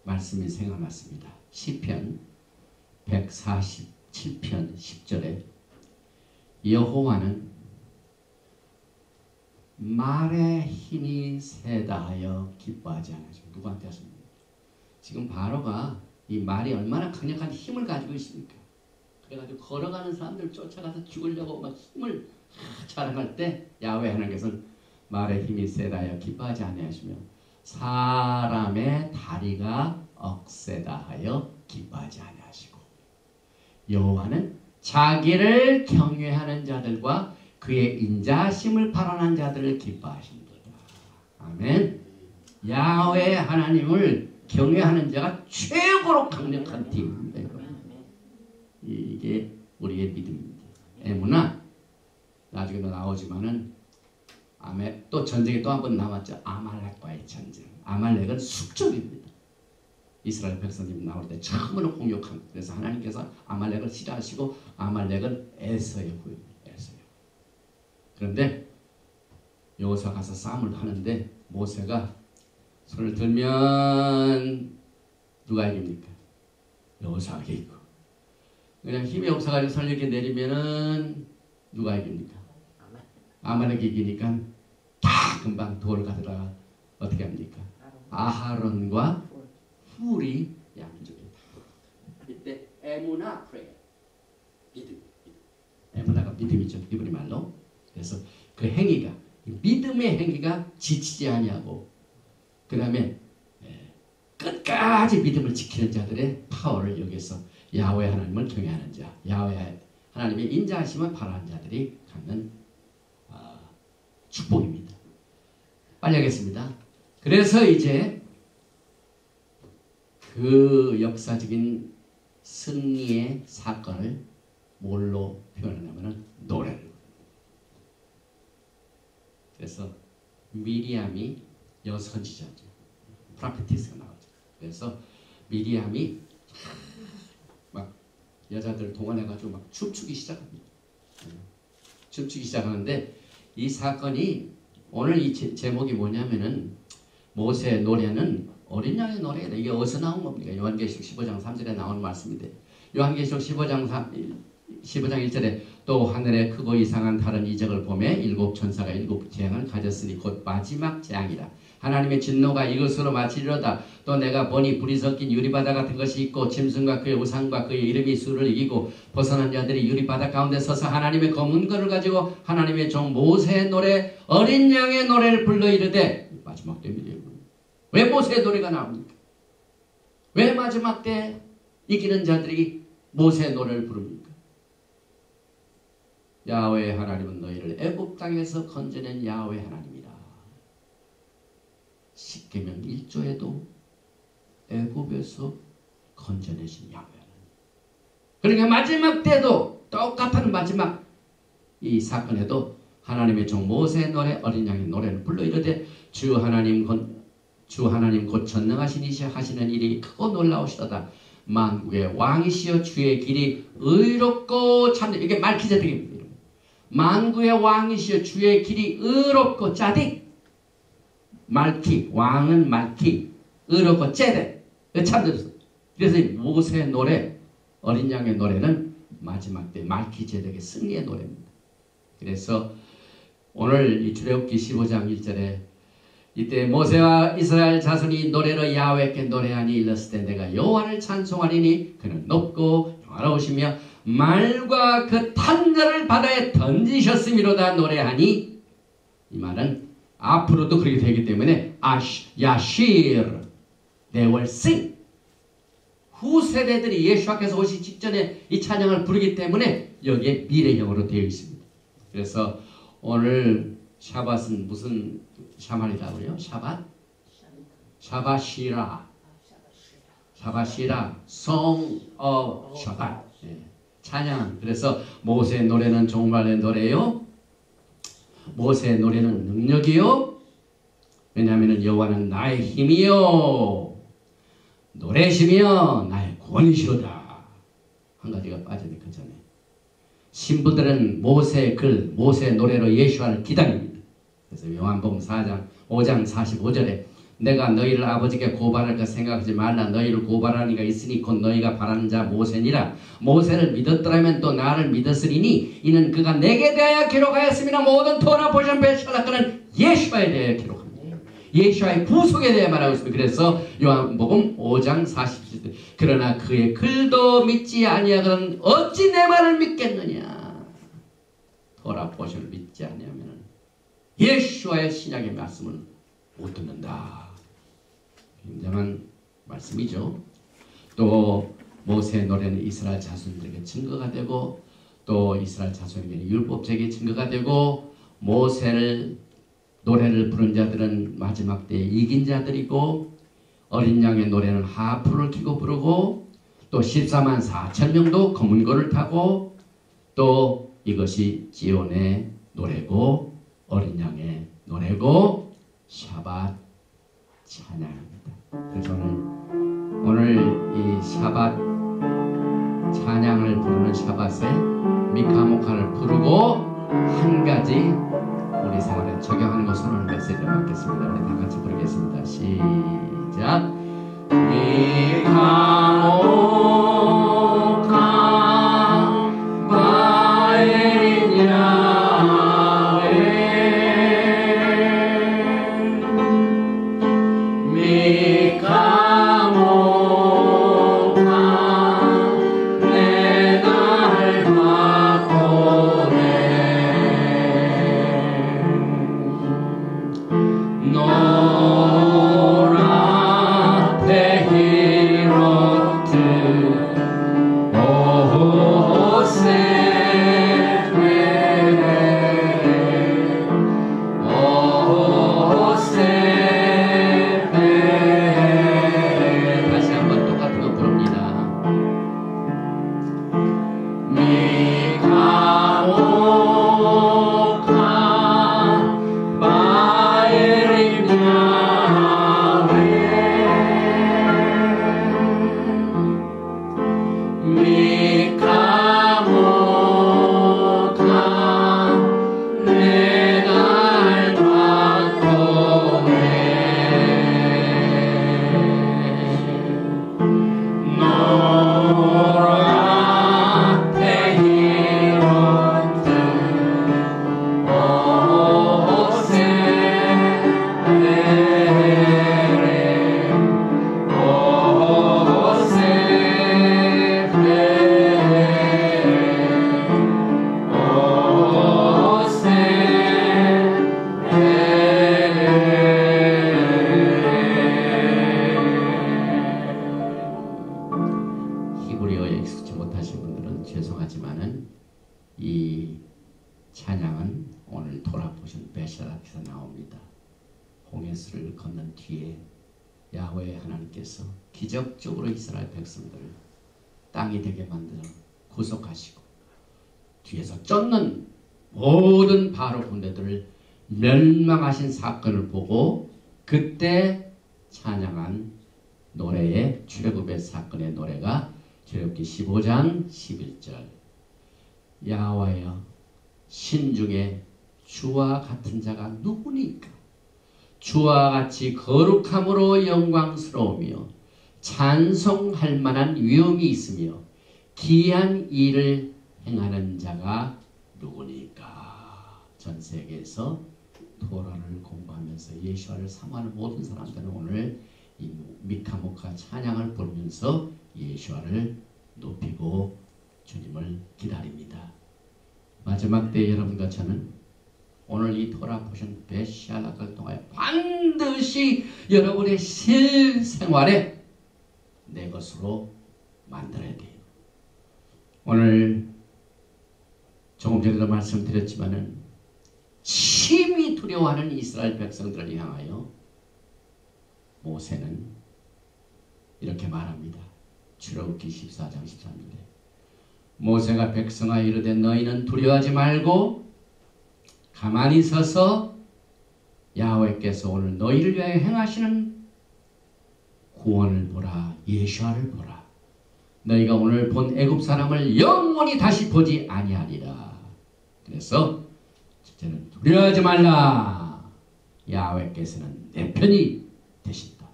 A: 말씀이 생각났습니다. 시편 147편 10절에 여호와는 말의 힘이 세다 하여 기뻐하지 않으시고. 누구한테 하십니까? 지금 바로가 이 말이 얼마나 강력한 힘을 가지고 있습니까? 그래가지고 걸어가는 사람들 쫓아가서 죽으려고 막 힘을 자랑할 때 야훼 하나님께서는 말의 힘이 세다 하여 기뻐하지 아니하시며 사람의 다리가 억세다 하여 기뻐하지 아니하시고 여호와는 자기를 경외하는 자들과 그의 인자하심을 발언한 자들을 기뻐하십니다. 아멘. 야훼 하나님을 경외하는 자가 최고로 강력한 팀입니다. 이게 우리의 믿음입니다. 에무나 나중에도 나오지만은 또 전쟁이 또 한 번 남았죠. 아말렉과의 전쟁. 아말렉은 숙적입니다. 이스라엘 백성님 나올 때 처음으로 공격합니다. 그래서 하나님께서 아말렉을 싫어하시고 아말렉은 에서의 후예입니다. 에서의. 그런데 여호수아가 가서 싸움을 하는데 모세가 손을 들면 누가 이깁니까? 여호수아가 이기고 그냥 힘이 없어가지고 손을 이렇게 내리면은 누가 이깁니까? 아말렉이 이기니까 다 금방 돌을 가져다가 어떻게 합니까? 아하론과 훌이 양쪽에 다. 이때 에무나 프레이 믿음. 에무나가 믿음이죠. 히브리 말로. 그래서 그 행위가 믿음의 행위가 지치지 아니하고 그 다음에 끝까지 믿음을 지키는 자들의 파워를 여기서 야훼 하나님을 경외하는 자, 야훼 하나님의 인자하심을 바라는 자들이 갖는 축복입니다. 빨리 하겠습니다. 그래서 이제 그 역사적인 승리의 사건을 뭘로 표현하냐면 노래로. 그래서 미리암이 여선지자죠. 프라페티스가 나오죠. 그래서 미리암이 막 여자들 동원해가지고 막 춤추기 시작합니다. 춤추기 시작하는데 이 사건이 오늘 이 제목이 뭐냐면은 모세의 노래는 어린 양의 노래다. 이게 어디서 나온 겁니까? 요한계시록 15장 3절에 나오는 말씀인데 요한계시록 15장 1절에 또 하늘에 크고 이상한 다른 이적을 보매 일곱 천사가 일곱 재앙을 가졌으니 곧 마지막 재앙이라. 하나님의 진노가 이것으로 마치리로다. 또 내가 보니 불이 섞인 유리바다 같은 것이 있고 짐승과 그의 우상과 그의 이름이 수를 이기고 벗어난 자들이 유리바다 가운데 서서 하나님의 검은 거를 가지고 하나님의 종 모세의 노래 어린 양의 노래를 불러 이르되 마지막 때입니다. 왜 모세의 노래가 나옵니까? 왜 마지막 때 이기는 자들이 모세의 노래를 부릅니까? 야훼 하나님은 너희를 애굽 땅에서 건져낸 야훼 하나님이다. 십계명 1조에도 애굽에서 건져내신 야훼 하나님. 그러니까 마지막 때도 똑같은 마지막 이 사건에도 하나님의 종 모세의 노래 어린 양의 노래를 불러 이르되 주 하나님 곧 전능하신 이시 하시는 일이 크고 놀라우시도다. 만국의 왕이시여 주의 길이 의롭고 참된. 이게 말키제덱입니다. 만국의 왕이시여 주의 길이 의롭고 짜딕. 말키, 왕은 말키, 의롭고 제덱, 참된. 그래서 이 모세의 노래, 어린 양의 노래는 마지막 때 말키제덱의 승리의 노래입니다. 그래서 오늘 이 출애굽기 15장 1절에 이때 모세와 이스라엘 자손이 노래로 야훼께 노래하니 일렀을 때 내가 여호와를 찬송하리니 그는 높고 영화로우시며 말과 그 탄자를 바다에 던지셨음이로다 노래하니. 이 말은 앞으로도 그렇게 되기 때문에 야시르 they will sing. 후세대들이 예수께서 오시기 직전에 이 찬양을 부르기 때문에 여기에 미래형으로 되어 있습니다. 그래서 오늘 샤밧은 무슨 샤말이라고요? 샤밧시라. Song of Shabbat. 찬양. 그래서 모세의 노래는 정말의 노래요. 모세의 노래는 능력이요. 왜냐하면 여호와는 나의 힘이요 노래시며 나의 구원이시로다. 한 가지가 빠지니 그 전에 신부들은 모세의 글, 모세의 노래로 예수와를 기다립니다. 그래서 요한복음 5장 45절에 내가 너희를 아버지께 고발할까 생각하지 말라. 너희를 고발하는 이가 있으니 곧 너희가 바라는 자 모세니라. 모세를 믿었더라면 또 나를 믿었으리니 이는 그가 내게 대하여 기록하였으므나 모든 토나 보션배 샬라크는 예수와에 대하여 기록합니다. 예수와의 구속에 대해 말하고 있습니다. 그래서 요한복음 5장 47절 그러나 그의 글도 믿지 아니하거든 어찌 내 말을 믿겠느냐. 토나 보션을 믿지 아니하면 예수와의 신약의 말씀을 못 듣는다. 굉장한 말씀이죠. 또 모세의 노래는 이스라엘 자손들에게 증거가 되고 또 이스라엘 자손에게 율법적인 증거가 되고 모세를 노래를 부른 자들은 마지막 때에 이긴 자들이고 어린 양의 노래는 하프를 켜고 부르고 또 14만 4천 명도 검은고를 타고 또 이것이 지온의 노래고 어린 양의 노래고 샤밧 찬양입니다. 그래서 오늘 이 샤밧 찬양을 부르는 샤밧에 미카모카를 부르고 한 가지 우리 생활에 적용하는 것으로 오늘 메시지를 맡겠습니다. 우리 다 같이 부르겠습니다. 시작. 미카모카 바에리냐
C: 노랗게 히로트
A: 죄송하지만은 이 찬양은 오늘 돌아보신 베샤락에서 나옵니다. 홍해수를 건넌 뒤에 야훼 하나님께서 기적적으로 이스라엘 백성들을 땅이 되게 만들어 구속하시고 뒤에서 쫓는 모든 바로 군대들을 멸망하신 사건을 보고 그때 찬양한 노래의 출애굽의 사건의 노래가 출애굽기 15장 11절 야훼여 신중에 주와 같은 자가 누구니까 주와 같이 거룩함으로 영광스러우며 찬송할 만한 위엄이 있으며 기이한 일을 행하는 자가 누구니까. 전 세계에서 토라를 공부하면서 예수와를 사모하는 모든 사람들은 오늘 이 미카모카 찬양을 부르면서 예수와를 높이고 주님을 기다립니다. 마지막 때 여러분과 저는 오늘 이 토라 보신 베샤락을 통하여 반드시 여러분의 실생활에 내 것으로 만들어야 돼요. 오늘 조금 전에도 말씀드렸지만은 심히 두려워하는 이스라엘 백성들을 향하여 모세는 이렇게 말합니다. 출애굽기 14장 13절에 모세가 백성아 이르되 너희는 두려워하지 말고 가만히 서서 야훼께서 오늘 너희를 위하여 행하시는 구원을 보라. 예수와를 보라. 너희가 오늘 본 애굽 사람을 영원히 다시 보지 아니하리라. 그래서 첫째는 두려워하지 말라. 야훼께서는 내 편이 되신다.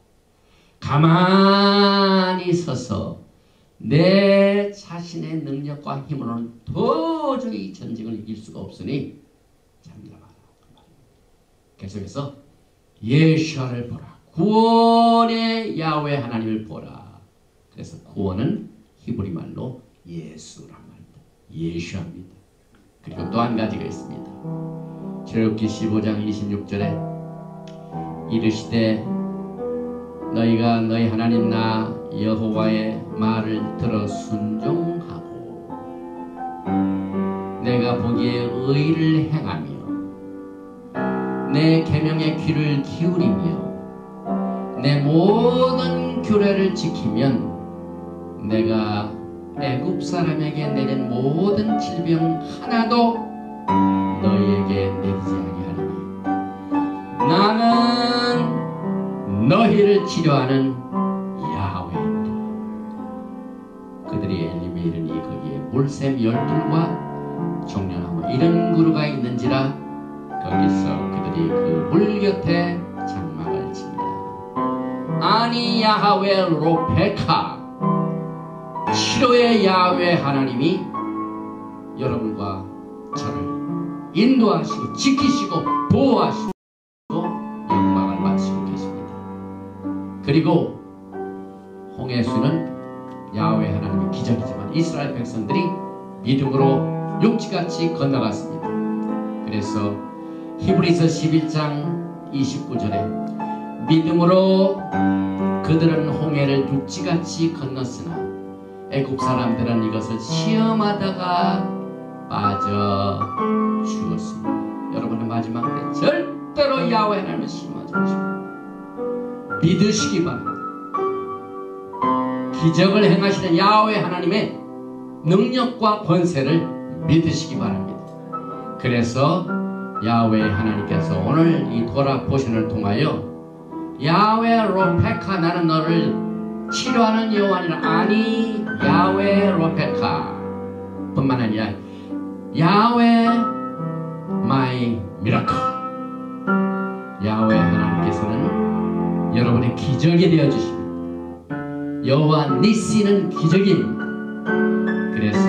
A: 가만히 서서 내 자신의 능력과 힘으로는 도저히 이 전쟁을 이길 수가 없으니 잠잠하라. 계속해서 예수와를 보라. 구원의 야훼 하나님을 보라. 그래서 구원은 히브리 말로 예수란 말입니다. 예수합니다. 그리고 또 한 가지가 있습니다. 출애굽기 15장 26절에 이르시되 너희가 너희 하나님 나 여호와의 말을 들어 순종하고 내가 보기에 의를 행하며 내 계명의 귀를 기울이며 내 모든 규례를 지키면 내가 애굽 사람에게 내린 모든 질병 하나도 너희에게 내리지 아니하리니 나는 너희를 치료하는 야훼니라. 그들이 엘림에 이르니 거기에 물샘 12과 종려나무 이런 그루가 있는지라 거기서 그들이 그 물 곁에 장막을 칩니다. 아니 야훼 로페카 치료의 야훼 하나님이 여러분과 저를 인도하시고 지키시고 보호하시고 영광을 받으시고 계십니다. 그리고 홍해수는 야훼 하나님의 기적이지만 이스라엘 백성들이 믿음으로 육지같이 건너갔습니다. 그래서 히브리서 11장 29절에 믿음으로 그들은 홍해를 육지같이 건넜으나 애굽 사람들은 이것을 시험하다가 빠져 죽었습니다. 여러분은 마지막 때 절대로 야훼 하나님을 시험하지 마시고 믿으시기 바랍니다. 기적을 행하시는 야훼 하나님의 능력과 권세를 믿으시기 바랍니다. 그래서 야훼 하나님께서 오늘 이 토라 포션을 통하여 야훼 로페카 나는 너를 치료하는 여호와니라. 아니 야훼 로페카 뿐만 아니라 야훼 마이 미라클 야훼 하나님께서는 여러분의 기적이 되어주십니다. 여호와 니시는 기적입니다. 그래서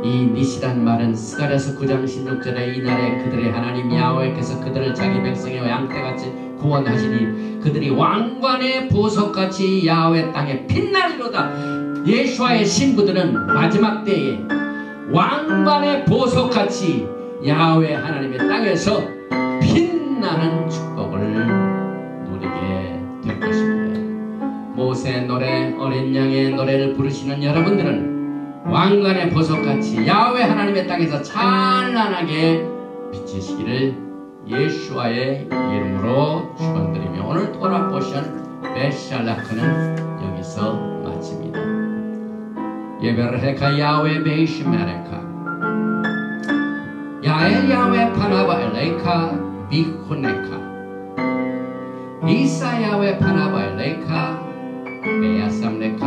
A: 이 니시란 말은 스가랴서 9장 16절에 이날에 그들의 하나님 야훼께서 그들을 자기 백성의 양떼같이 구원하시니 그들이 왕관의 보석같이 야훼 땅에 빛나리로다. 예수와의 신부들은 마지막 때에 왕관의 보석같이 야훼 하나님의 땅에서 빛나는 축복을 누리게 될 것입니다. 모세 노래 어린 양의 노래를 부르시는 여러분들은 왕관의 보석같이 야훼 하나님의 땅에서 찬란하게 비치시기를 예수와의 이름으로 축원드리며 오늘 토라 포션 베샬라크는 여기서 마칩니다. 예베르헤카 야훼 베이시메레카 야엘 야훼 파나바 엘레이카 비코네카 이사 야훼 파나바 엘레이카 베야삼레카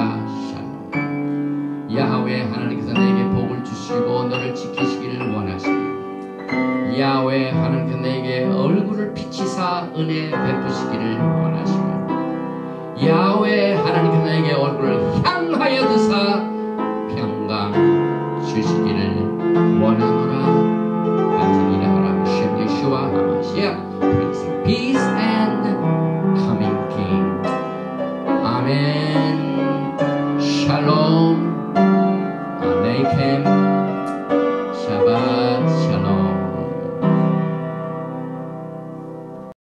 A: 샬롬. 야훼 하나님께서 내게 복을 주시고 너를 지키시기를 원하시니 야훼 하나님께서 내게 얼굴을 비치사 은혜 베푸시기를 원하시며 야훼 하나님께서 내게 얼굴을 향하여 드사 평강 주시기를 원하노라. 같은 이라 하라 셴 예수와 하마시아 Prince of Peace and Coming King. 아멘. 샬롬 알레이켐.